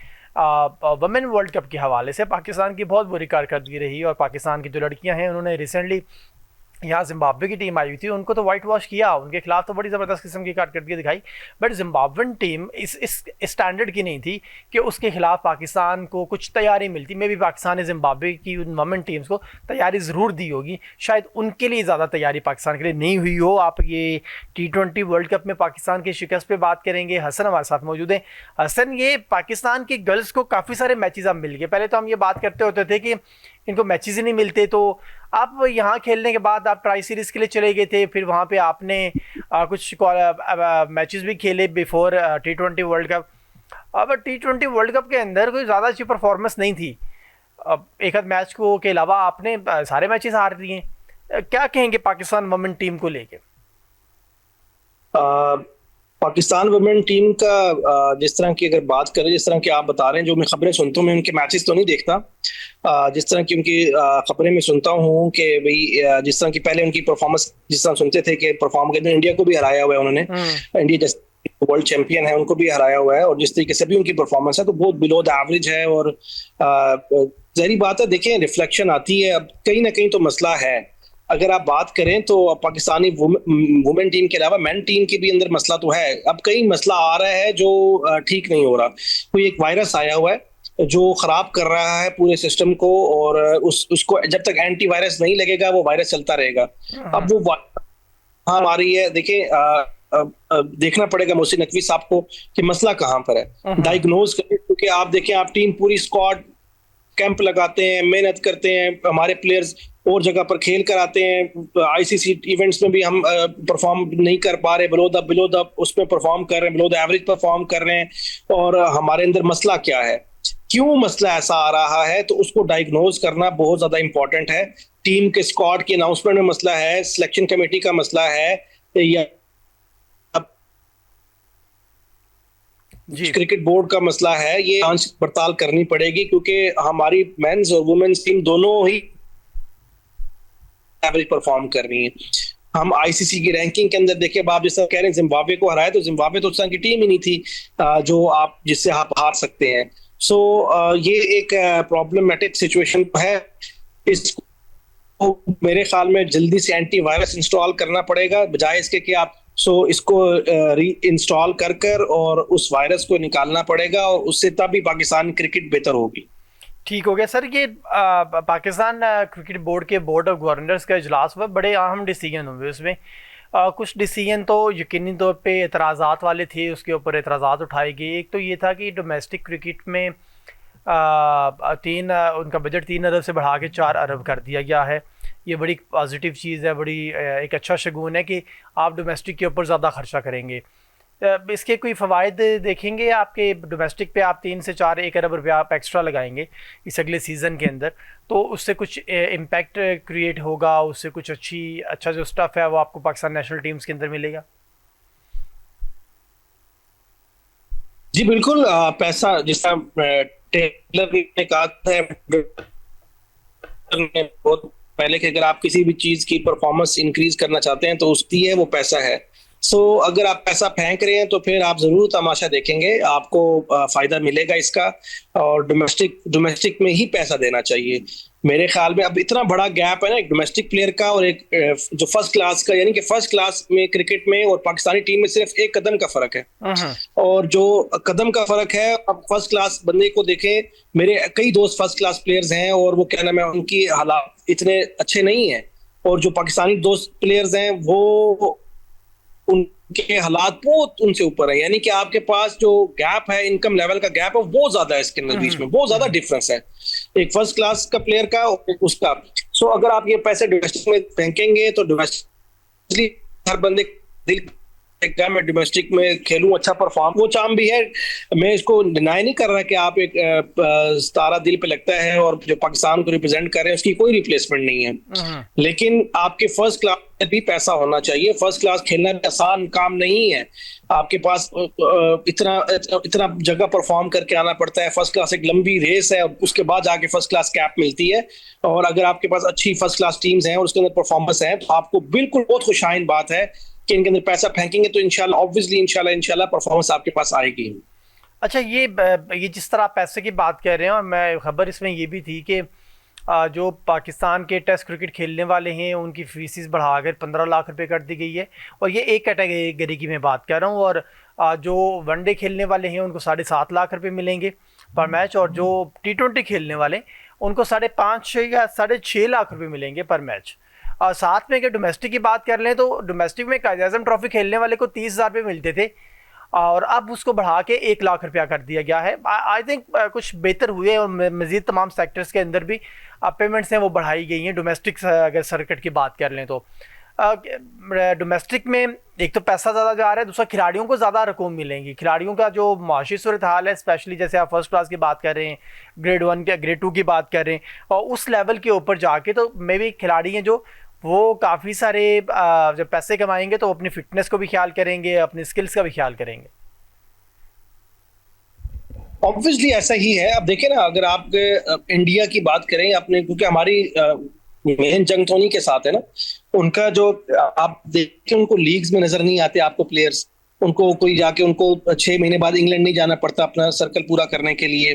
women world cup के हवाले से। पाकिस्तान की बहुत बुरी कारकर्दगी रही, और पाकिस्तान की जो लड़कियां हैं उन्होंने रिसेंटली यहाँ जिम्बाब्वे की टीम आई हुई थी, उनको तो वाइट वॉश किया, उनके खिलाफ तो बड़ी ज़बरदस्त किस्म की कारकर्दगी दिखाई, बट जिम्बाब्वन टीम इस स्टैंडर्ड की नहीं थी कि उसके खिलाफ पाकिस्तान को कुछ तैयारी मिलती। मे भी पाकिस्तान ने जिम्बाब्वे की उन वमेन टीम्स को तैयारी ज़रूर दी होगी, शायद उनके लिए ज़्यादा तैयारी पाकिस्तान के लिए नहीं हुई हो। आप ये T20 वर्ल्ड कप में पाकिस्तान की शिकस्त पे बात करेंगे। हसन हमारे साथ मौजूद हैं। हसन, ये पाकिस्तान की गर्ल्स को काफ़ी सारे मैचेस अब मिल गए। पहले तो हम ये बात करते होते थे कि इनको मैचेस ही नहीं मिलते। तो आप यहाँ खेलने के बाद आप ट्राई सीरीज़ के लिए चले गए थे, फिर वहाँ पे आपने कुछ मैचेस भी खेले बिफोर T20 वर्ल्ड कप। अब T20 वर्ल्ड कप के अंदर कोई ज़्यादा अच्छी परफॉर्मेंस नहीं थी। अब एक आध मैच को के अलावा आपने सारे मैचेस हार दिए। क्या कहेंगे पाकिस्तान वुमेन टीम को लेके? पाकिस्तान वुमेन टीम का जिस तरह की अगर बात करें, जिस तरह की आप बता रहे हैं, जो मैं खबरें सुनता हूँ, मैं उनके मैचेस तो नहीं देखता। जिस तरह की उनकी खबरें मैं सुनता हूँ कि भाई जिस तरह की पहले उनकी परफॉर्मेंस जिस तरह सुनते थे कि परफॉर्म करते, इंडिया को भी हराया हुआ है उन्होंने, इंडिया जैसे वर्ल्ड चैंपियन है उनको भी हराया हुआ है, और जिस तरीके से भी उनकी परफॉर्मेंस है तो बहुत बिलो द एवरेज है। और जहरी बात है, देखें रिफ्लेक्शन आती है, अब कहीं ना कहीं तो मसला है। अगर आप बात करें तो पाकिस्तानी वुमेन टीम के अलावा मेन टीम के भी अंदर मसला तो है। अब कई मसला आ रहा है जो ठीक नहीं हो रहा। कोई एक वायरस आया हुआ है जो खराब कर रहा है पूरे सिस्टम को, और उसको जब तक एंटी वायरस नहीं लगेगा वो वायरस चलता रहेगा। अब वो हाँ आ रही है, देखिए देखना पड़ेगा मोहसिन नकवी साहब को कि मसला कहाँ पर है, डायग्नोज करें। क्योंकि आप देखें, आप टीम पूरी स्क्वाड कैंप लगाते हैं, मेहनत करते हैं, हमारे प्लेयर्स और जगह पर खेल कर आते हैं। आईसीसी इवेंट्स में भी हम परफॉर्म नहीं कर पा रहे, बिलो द उसमें परफॉर्म कर रहे हैं, बिलो द एवरेज परफॉर्म कर रहे हैं। और हमारे अंदर मसला क्या है, क्यों मसला ऐसा आ रहा है, तो उसको डायग्नोज करना बहुत ज्यादा इंपॉर्टेंट है। टीम के स्क्वाड की अनाउंसमेंट में मसला है, सिलेक्शन कमेटी का मसला है, या क्रिकेट बोर्ड का मसला है, ये जांच पड़ताल करनी पड़ेगी। क्योंकि हमारी मेंस और वुमेन्स टीम दोनों ही एवरेज परफॉर्म कर रही है। हम आईसीसी की रैंकिंग के अंदर देखिए, आप जिस तरह कह रहे हैं जिम्बाब्वे को हराया, तो जिम्बाब्वे तो उस तरह की टीम ही नहीं थी जो आप जिससे आप हार सकते हैं। सो ये एक प्रॉब्लमैटिक सिचुएशन है। इसको मेरे ख्याल में जल्दी से एंटी वायरस इंस्टॉल करना पड़ेगा, बजाय इसके कि आप इसको री इंस्टॉल कर कर और उस वायरस को निकालना पड़ेगा, और उससे तभी पाकिस्तान क्रिकेट बेहतर होगी। ठीक हो गया सर। ये पाकिस्तान क्रिकेट बोर्ड के बोर्ड ऑफ गवर्नर्स का इजलास हुआ, बड़े अहम डिसीजन हुए उसमें। कुछ डिसीजन तो यकीनी तौर पे एतराज़ात वाले थे, उसके ऊपर एतराज़ात उठाए गए। एक तो ये था कि डोमेस्टिक क्रिकेट में उनका बजट 3 अरब से बढ़ा के 4 अरब कर दिया गया है। ये बड़ी पॉजिटिव चीज़ है, बड़ी एक अच्छा शगुन है कि आप डोमेस्टिक के ऊपर ज़्यादा खर्चा करेंगे। इसके कोई फ़वाइद देखेंगे आपके? डोमेस्टिक पे आप 3 से 4 1 अरब रुपया आप एक्स्ट्रा लगाएंगे इस अगले सीज़न के अंदर, तो उससे कुछ इम्पैक्ट क्रिएट होगा, उससे कुछ अच्छा जो स्टफ़ है वो आपको पाकिस्तान नेशनल टीम्स के अंदर मिलेगा? जी बिल्कुल। पैसा जिस तरह टेलर ने कहा था बहुत पहले कि अगर आप किसी भी चीज की परफॉर्मेंस इंक्रीज करना चाहते हैं तो उसकी है वो पैसा है। अगर आप पैसा फेंक रहे हैं तो फिर आप जरूर तमाशा देखेंगे, आपको फायदा मिलेगा इसका। और डोमेस्टिक में ही पैसा देना चाहिए मेरे ख्याल में। अब इतना बड़ा गैप है ना एक डोमेस्टिक प्लेयर का और एक जो फर्स्ट क्लास का, यानी कि फर्स्ट क्लास में क्रिकेट में और पाकिस्तानी टीम में सिर्फ 1 कदम का फर्क है। और जो कदम का फर्क है, अब फर्स्ट क्लास बंदे को देखें, मेरे कई दोस्त फर्स्ट क्लास प्लेयर्स हैं और वो क्या नाम है, उनकी हालात इतने अच्छे नहीं है। और जो पाकिस्तानी दोस्त प्लेयर्स हैं वो उनके हालात बहुत उनसे ऊपर है। यानी कि आपके पास जो गैप है, इनकम लेवल का गैप है, बहुत ज्यादा है इसके अंदर, बीच में बहुत ज्यादा डिफरेंस है एक फर्स्ट क्लास का प्लेयर का और उसका। अगर आप ये पैसे डोमेस्टिक में फेंकेंगे तो डोमेस्टिक हर बंदे दिल मैं डोमेस्टिक में खेलूं, अच्छा परफॉर्म, वो चाम भी है। मैं इसको डिनाई नहीं कर रहा कि आप एक सितारा दिल पे लगता है और जो पाकिस्तान को रिप्रेजेंट कर रहे हैं उसकी कोई रिप्लेसमेंट नहीं है। लेकिन आपके फर्स्ट क्लास में भी पैसा होना चाहिए। फर्स्ट क्लास खेलना भी आसान काम नहीं है, आपके पास इतना जगह परफॉर्म करके आना पड़ता है। फर्स्ट क्लास एक लंबी रेस है, उसके बाद जाके फर्स्ट क्लास कैप मिलती है। और अगर आपके पास अच्छी फर्स्ट क्लास टीम्स हैं और उसके अंदर परफॉर्मेंस है तो आपको बिल्कुल बहुत खुशाइन बात है कि इनके अंदर पैसा फेंकेंगे तो इंशाल्लाह ऑब्वियसली इंशाल्लाह परफॉर्मेंस आपके पास आएगी। अच्छा, ये जिस तरह आप पैसे की बात कर रहे हैं, और मैं खबर इसमें ये भी थी कि जो पाकिस्तान के टेस्ट क्रिकेट खेलने वाले हैं उनकी फीसिस बढ़ाकर 15 लाख रुपए कर दी गई है। और ये एक कैटेगरी की मैं बात कर रहा हूँ। और जो वनडे खेलने वाले हैं उनको 7.5 लाख रुपए मिलेंगे पर मैच, और जो T20 खेलने वाले उनको 5.5 या 6.5 लाख रुपए मिलेंगे पर मैच। और साथ में अगर डोमेस्टिक की बात कर लें तो डोमेस्टिक में कायद-ए-आज़म ट्रॉफी खेलने वाले को 30,000 रुपये मिलते थे, और अब उसको बढ़ा के 1 लाख रुपया कर दिया गया है। आई थिंक कुछ बेहतर हुए और मज़ीद तमाम सेक्टर्स के अंदर भी पेमेंट्स हैं वो बढ़ाई गई हैं। डोमेस्टिक अगर सर्किट की बात कर लें तो डोमेस्टिक में एक तो पैसा ज़्यादा जा रहा है, दूसरा खिलाड़ियों को ज़्यादा रकूम मिलेंगी। खिलाड़ियों का जो माशी सूरत हाल है, स्पेशली जैसे आप फर्स्ट क्लास की बात कर रहे हैं, ग्रेड 1 के ग्रेड 2 की बात कर रहे हैं, और उस लेवल के ऊपर जाके तो मे भी खिलाड़ी हैं जो वो काफ़ी सारे जब पैसे कमाएंगे तो अपनी फिटनेस को भी ख्याल करेंगे, अपनी स्किल्स का भी ख्याल करेंगे। ऑब्वियसली ऐसा ही है। अब देखिए ना, अगर आप इंडिया की बात करें अपने, क्योंकि हमारी मेन जंग धोनी के साथ है ना, उनका जो आप देखते हैं उनको लीग्स में नजर नहीं आते आपको प्लेयर्स, उनको कोई जाके उनको 6 महीने बाद इंग्लैंड नहीं जाना पड़ता अपना सर्कल पूरा करने के लिए।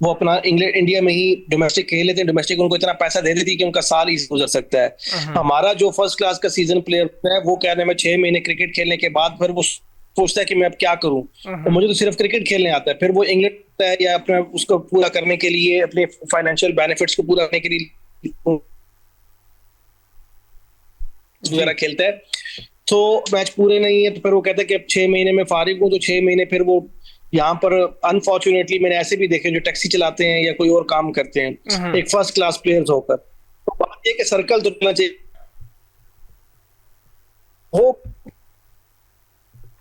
वो अपना इंग्लैंड इंडिया में ही डोमेस्टिक खेल लेते हैं। डोमेस्टिक उनको इतना पैसा दे देती है कि उनका साल ही गुजर सकता है। हमारा जो फर्स्ट क्लास का सीजन प्लेयर है वो कहने में 6 महीने क्रिकेट खेलने के बाद फिर वो सोचता है कि मैं अब क्या करूं, तो मुझे तो सिर्फ क्रिकेट खेलने आता है। फिर वो इंग्लैंड है या अपना उसको पूरा करने के लिए, अपने फाइनेंशियल बेनिफिट्स को पूरा करने के लिए वगैरह खेलता है। तो मैच पूरे नहीं है तो फिर वो कहता है कि अब 6 महीने में फारिग हूं, तो 6 महीने फिर वो यहाँ पर अनफॉर्चुनेटली मैंने ऐसे भी देखे जो टैक्सी चलाते हैं या कोई और काम करते हैं एक फर्स्ट क्लास प्लेयर्स होकर। तो बात यह कि सर्कल तो चलना चाहिए हो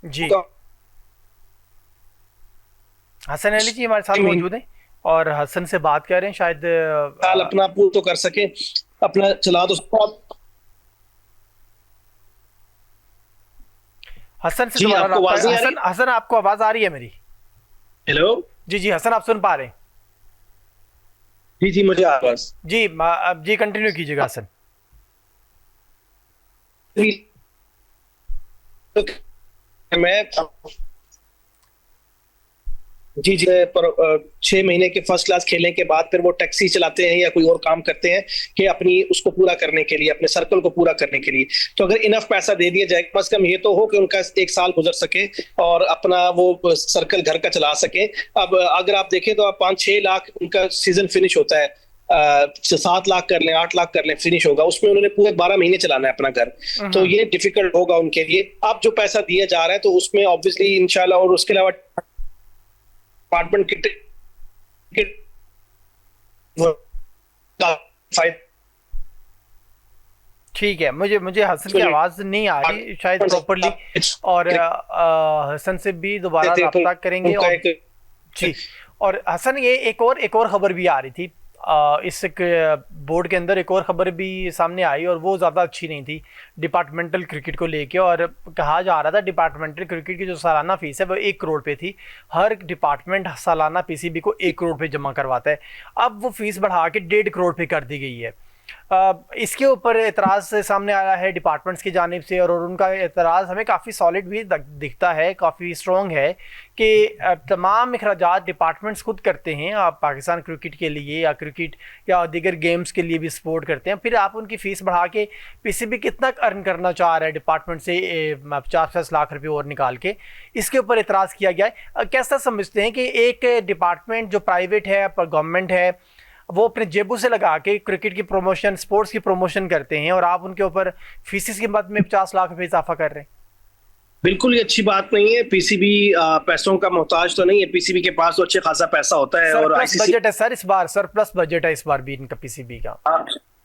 जी। हसन अली जी हमारे साथ मौजूद हैं और हसन से बात कर रहे हैं। शायद साल अपना पूरा तो कर सके, अपना चला तो हसन से दोबारा हसन आपको आवाज आ रही है मेरी? हेलो जी जी हसन, आप सुन पा रहे हैं? जी जी मुझे आवाज जी जी कंटिन्यू कीजिएगा हसन। मैं जी जी पर 6 महीने के फर्स्ट क्लास खेलने के बाद फिर वो टैक्सी चलाते हैं या कोई और काम करते हैं कि अपनी उसको पूरा करने के लिए, अपने सर्कल को पूरा करने के लिए। तो अगर इनफ पैसा दे दिया जाए, कम से कम ये तो हो कि उनका 1 साल गुजर सके और अपना वो सर्कल घर का चला सके। अब अगर आप देखें तो 5-6 लाख उनका सीजन फिनिश होता है, 7 लाख कर लें, 8 लाख कर लें, फिनिश होगा। उसमें उन्होंने पूरे 12 महीने चलाना है अपना घर, तो ये डिफिकल्ट होगा उनके लिए। अब जो पैसा दिया जा रहा है तो उसमें ऑब्वियसली इंशाल्लाह, और उसके अलावा डिपार्टमेंट के ठीक है। मुझे हसन की आवाज नहीं आ रही शायद प्रॉपरली, और हसन से भी दोबारा रब्ता करेंगे। और जी, और हसन ये एक और खबर भी आ रही थी, इस बोर्ड के अंदर एक और खबर भी सामने आई और वो ज़्यादा अच्छी नहीं थी डिपार्टमेंटल क्रिकेट को लेके। और कहा जा रहा था डिपार्टमेंटल क्रिकेट की जो सालाना फीस है वो 1 करोड़ पे थी। हर डिपार्टमेंट सालाना पीसीबी को 1 करोड़ पे जमा करवाता है। अब वो फीस बढ़ा के 1.5 करोड़ पे कर दी गई है। इसके ऊपर एतराज़ सामने आया है डिपार्टमेंट्स की जानिब से, और उनका एतराज़ हमें काफ़ी सॉलिड भी दिखता है, काफ़ी स्ट्रॉन्ग है कि तमाम अखराजात डिपार्टमेंट्स खुद करते हैं। आप पाकिस्तान क्रिकेट के लिए या क्रिकेट या दीगर गेम्स के लिए भी सपोर्ट करते हैं, फिर आप उनकी फ़ीस बढ़ा के पीसीबी कितना अर्न करना चाह रहा है डिपार्टमेंट से 50 लाख रुपये और निकाल के, इसके ऊपर एतराज़ किया गया है। कैसा समझते हैं कि एक डिपार्टमेंट जो प्राइवेट है पर गवर्नमेंट है वो अपने जेबों से लगा के क्रिकेट की प्रमोशन, स्पोर्ट्स की प्रमोशन करते हैं, और आप उनके ऊपर फीसिस की मद में 50 लाख रुपए इजाफा कर रहे हैं? बिल्कुल ये अच्छी बात नहीं है। पीसीबी पैसों का मोहताज तो नहीं है, पीसीबी के पास तो अच्छे खासा पैसा होता है। और आईसीसी बजट है सर, इस बार सरप्लस बजट है इस बार भी इनका पीसीबी का।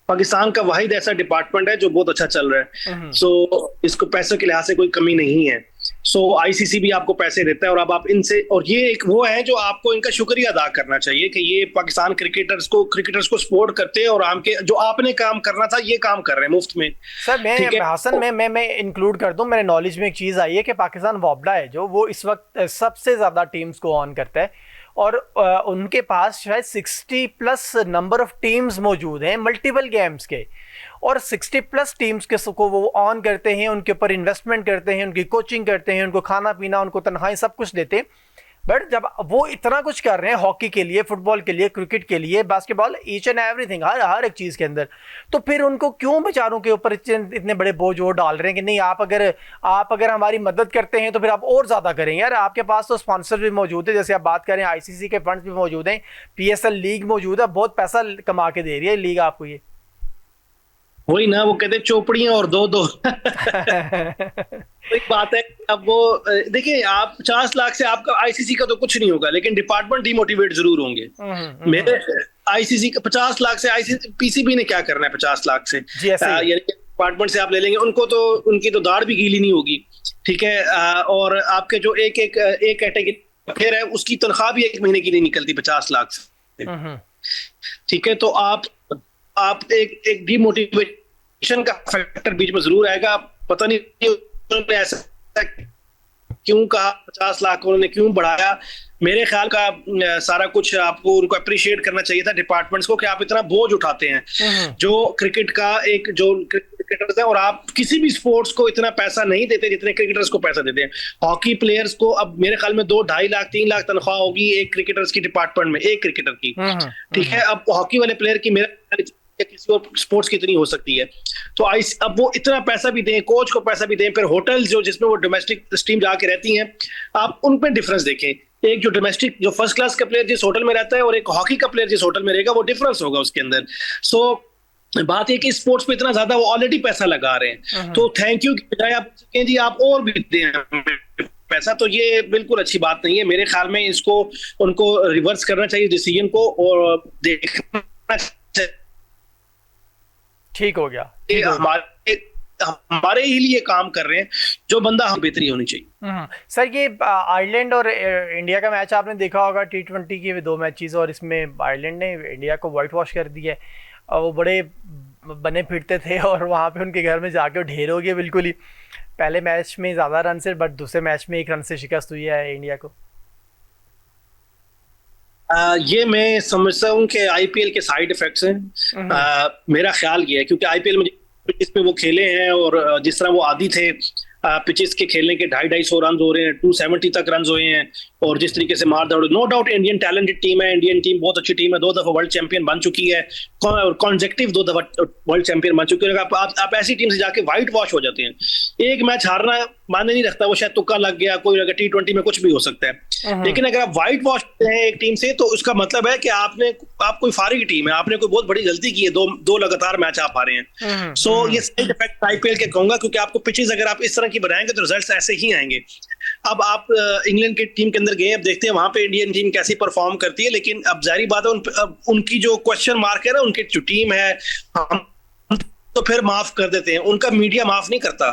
पाकिस्तान का वाहिद ऐसा डिपार्टमेंट है जो बहुत अच्छा चल रहा है, सो इसको पैसों के लिहाज से कोई कमी नहीं है। सो आईसीसी भी आपको पैसे देता है, और अब आप इनसे, और ये एक वो है जो आपको इनका शुक्रिया अदा करना चाहिए कि ये पाकिस्तान क्रिकेटर्स को सपोर्ट करते हैं, और आपके जो आपने काम करना था ये काम कर रहे हैं मुफ्त में। सर मैं हसन मैं इंक्लूड कर दूं, मेरे नॉलेज में एक चीज़ आई है कि पाकिस्तान वॉबला है जो वो इस वक्त सबसे ज़्यादा टीम्स को ऑन करता है, और उनके पास शायद 60+ नंबर ऑफ टीम्स मौजूद हैं मल्टीपल गेम्स के, और 60+ टीम्स के को वो ऑन करते हैं, उनके ऊपर इन्वेस्टमेंट करते हैं, उनकी कोचिंग करते हैं, उनको खाना पीना, उनको तनख्वाहें सब कुछ देते हैं। बट जब वो इतना कुछ कर रहे हैं हॉकी के लिए, फुटबॉल के लिए, क्रिकेट के लिए, बास्केटबॉल, ईच एंड एवरीथिंग, हर एक चीज़ के अंदर, तो फिर उनको क्यों बेचारों के ऊपर इतने बड़े बोझ और डाल रहे हैं कि नहीं आप अगर हमारी मदद करते हैं तो फिर आप और ज़्यादा करेंगे। यार आपके पास तो स्पॉन्सर भी मौजूद है, जैसे आप बात करें आईसीसी के फंड्स भी मौजूद हैं, पीएसएल लीग मौजूद है, बहुत पैसा कमा के दे रही है लीग आपको ये। वही ना, वो कहते हैं चोपड़ियां और दो दो एक बात है। अब वो देखिए, आप 50 लाख से आपका आईसीसी का तो कुछ नहीं होगा, लेकिन डिपार्टमेंट डिमोटिवेट जरूर होंगे। मेरे आईसीसी का 50 लाख से, आईसीसी पीसीबी ने क्या करना है 50 लाख से? जी ऐसे ही है। यानी डिपार्टमेंट से आप ले लेंगे, उनको तो उनकी तो दाढ़ भी गीली नहीं होगी। ठीक है। और आपके जो एक कैटेगरी प्लेयर है, उसकी तनख्वाह भी एक महीने की नहीं निकलती 50 लाख से। ठीक है। तो आप एक डिमोटिवेशन का फैक्टर बीच में जरूर आएगा। पता नहीं उन्होंने ऐसा क्यों कहा, 50 लाख उन्होंने क्यों बढ़ाया। मेरे ख्याल का सारा कुछ आपको उनको अप्रिशिएट करना चाहिए था डिपार्टमेंट्स को, कि आप इतना बोझ उठाते हैं जो क्रिकेट का एक जो क्रिकेटर्स है, और आप किसी भी स्पोर्ट्स को इतना पैसा नहीं देते जितने क्रिकेटर्स को पैसा देते हैं। हॉकी प्लेयर्स को अब मेरे ख्याल में 2-2.5 लाख 3 लाख तनख्वाह होगी एक क्रिकेटर्स की डिपार्टमेंट में, एक क्रिकेटर की। ठीक है। अब हॉकी वाले प्लेयर की मेरे किसी और स्पोर्ट्स की इतनी हो सकती है। तो अब वो इतना पैसा भी दें, कोच को पैसा भी दें, फिर होटल जो जिसमें वो डोमेस्टिक टीम जाके रहती हैं, आप उन पे डिफरेंस देखें। एक जो डोमेस्टिक जो फर्स्ट क्लास का प्लेयर जिस होटल में रहता है और एक हॉकी का प्लेयर जिस होटल में रहेगा, वो डिफरेंस होगा उसके अंदर। सो बात है कि स्पोर्ट्स पे इतना ज्यादा वो ऑलरेडी पैसा लगा रहे हैं, तो थैंक यू की बजाय आप कहें जी आप और भी दें पैसा, तो ये बिल्कुल अच्छी बात नहीं है। मेरे ख्याल में इसको उनको रिवर्स करना चाहिए डिसीजन को, और देखना ठीक हो गया। हमारे ही लिए काम कर रहे हैं, जो बंदा हम बेहतरी होनी चाहिए। सर ये आयरलैंड और इंडिया का मैच आपने देखा होगा, T20 के 2 मैचेस, और इसमें आयरलैंड ने इंडिया को वाइट वॉश कर दिया है। वो बड़े बने फिरते थे और वहाँ पे उनके घर में जाके ढेर हो गए बिल्कुल ही। पहले मैच में ज़्यादा रन से, बट दूसरे मैच में 1 रन से शिकस्त हुई है इंडिया को। ये मैं समझता हूँ कि आईपीएल के साइड इफेक्ट्स हैं। मेरा ख्याल ये है, क्योंकि आईपीएल में जिस पे वो खेले हैं और जिस तरह वो आदी थे पिचेस के खेलने के, 250-250 रन हो रहे हैं, 270 तक रन हुए हैं, और जिस तरीके से मार दौड़, no doubt Indian talented team है, इंडियन टीम बहुत अच्छी टीम है, 2 दफा वर्ल्ड चैंपियन बन चुकी है, कॉन्जेक्टिव 2 दफा वर्ल्ड चैंपियन बन चुकी है। आप ऐसी टीम से जाके व्हाइट वॉश हो जाते हैं। एक मैच हारना माने नहीं रखता, वो शायद तुक्का लग गया, कोई अगर T20 में कुछ भी हो सकता है, लेकिन अगर आप व्हाइट वॉश हैं एक टीम से, तो उसका मतलब है कि आप कोई फारिग टीम है, आपने कोई बहुत बड़ी गलती की है, दो लगातार मैच आप हारे हैं। सो ये साइड इफेक्ट आईपीएल के कहूंगा, क्योंकि आपको पिचेस अगर आप इस तरह की बनाएंगे तो रिजल्ट्स ऐसे ही आएंगे। अब आप इंग्लैंड की टीम के अंदर गए, अब देखते हैं वहां पे इंडियन टीम कैसी परफॉर्म करती है, लेकिन अब जाहिर बात है उनकी जो क्वेश्चन मार्क है ना, उनकी जो टीम है, हम तो फिर माफ कर देते हैं, उनका मीडिया माफ नहीं करता,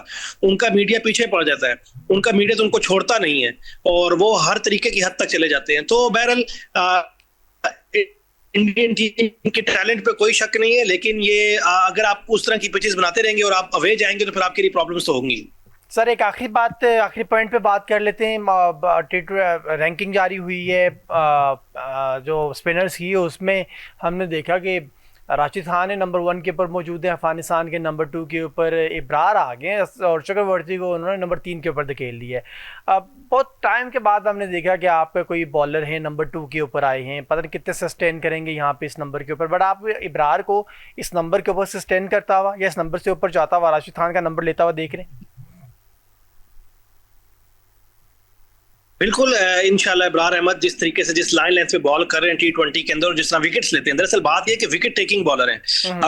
उनका मीडिया पीछे पड़ जाता है, उनका मीडिया तो उनको छोड़ता नहीं है, और वो हर तरीके की हद तक चले जाते हैं। तो बहरहाल इंडियन टीम के टैलेंट पे कोई शक नहीं है, लेकिन ये अगर आप उस तरह की पिचेस बनाते रहेंगे और आप अवे जाएंगे, तो फिर आपके लिए प्रॉब्लम्स तो होंगी। सर एक आखिरी पॉइंट पे बात कर लेते हैं। रैंकिंग जारी हुई है जो स्पिनर्स की, उसमें हमने देखा कि राशिद खान है नंबर 1 के ऊपर मौजूद है, अफगानिस्तान के नंबर 2 के ऊपर इब्रार आ गए, और चक्रवर्ती को उन्होंने नंबर 3 के ऊपर धकेल दिया है। अब बहुत टाइम के बाद हमने देखा कि आपका कोई बॉलर है नंबर 2 के ऊपर आए हैं, पता नहीं कितने सस्टेन करेंगे यहाँ पे इस नंबर के ऊपर, बट आप इब्रार को इस नंबर के ऊपर सस्टेन करता हुआ या इस नंबर से ऊपर जाता हुआ राशिद खान का नंबर लेता हुआ देख रहे हैं? बिल्कुल। इंशाल्लाह इब्रार अहमद जिस तरीके से जिस लाइन लेंथ पे बॉल कर रहे हैं T20 के अंदर, और जिस तरह विकेट्स लेते हैं, दरअसल बात यह कि विकेट टेकिंग बॉलर हैं।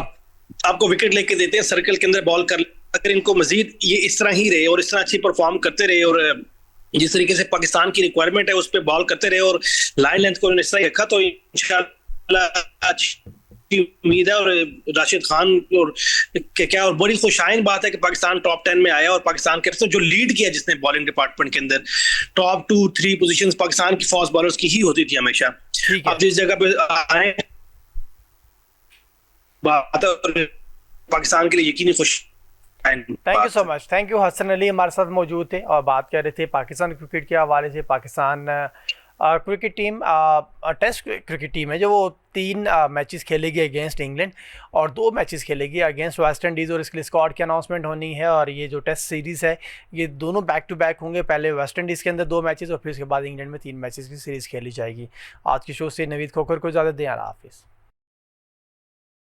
आपको विकेट लेके देते हैं, सर्कल के अंदर बॉल कर, अगर इनको मजीद ये इस तरह ही रहे और इस तरह अच्छी परफॉर्म करते रहे, और जिस तरीके से पाकिस्तान की रिक्वायरमेंट है उस पर बॉल करते रहे, और लाइन लेंथ को इस तरह रखा, तो इंशाल्लाह अच्छी उम्मीद है। और राशिद खान और क्या, और बड़ी खुशाइन बात है कि पाकिस्तान टॉप 10 में आया, और पाकिस्तान के जो लीड किया जिसने बॉलिंग डिपार्टमेंट के अंदर, टॉप 2-3 पोजीशंस पाकिस्तान की फास्ट बॉलर्स की ही होती थी हमेशा। अब जिस जगह पे आए बात है पाकिस्तान के लिए यकीनी खुश। Thank you so much. Thank you. Hasan Ali हमारे साथ मौजूद थे और बात कर रहे थे पाकिस्तान क्रिकेट के हवाले से। Pakistan cricket team test cricket team है जो वो 3 मैचेस खेलेगी अगेंस्ट इंग्लैंड और 2 मैचेस खेलेगी अगेंस्ट वेस्ट इंडीज़, और इसके लिए स्क्वाड की अनाउंसमेंट होनी है। और ये जो टेस्ट सीरीज़ है ये दोनों बैक टू बैक होंगे, पहले वेस्ट इंडीज़ के अंदर 2 मैचेस और फिर उसके बाद इंग्लैंड में 3 मैचेस की सीरीज़ खेली जाएगी। आज की शो से नवीद खोखर को इजाज़त दें। अल्लाह हाफिज़।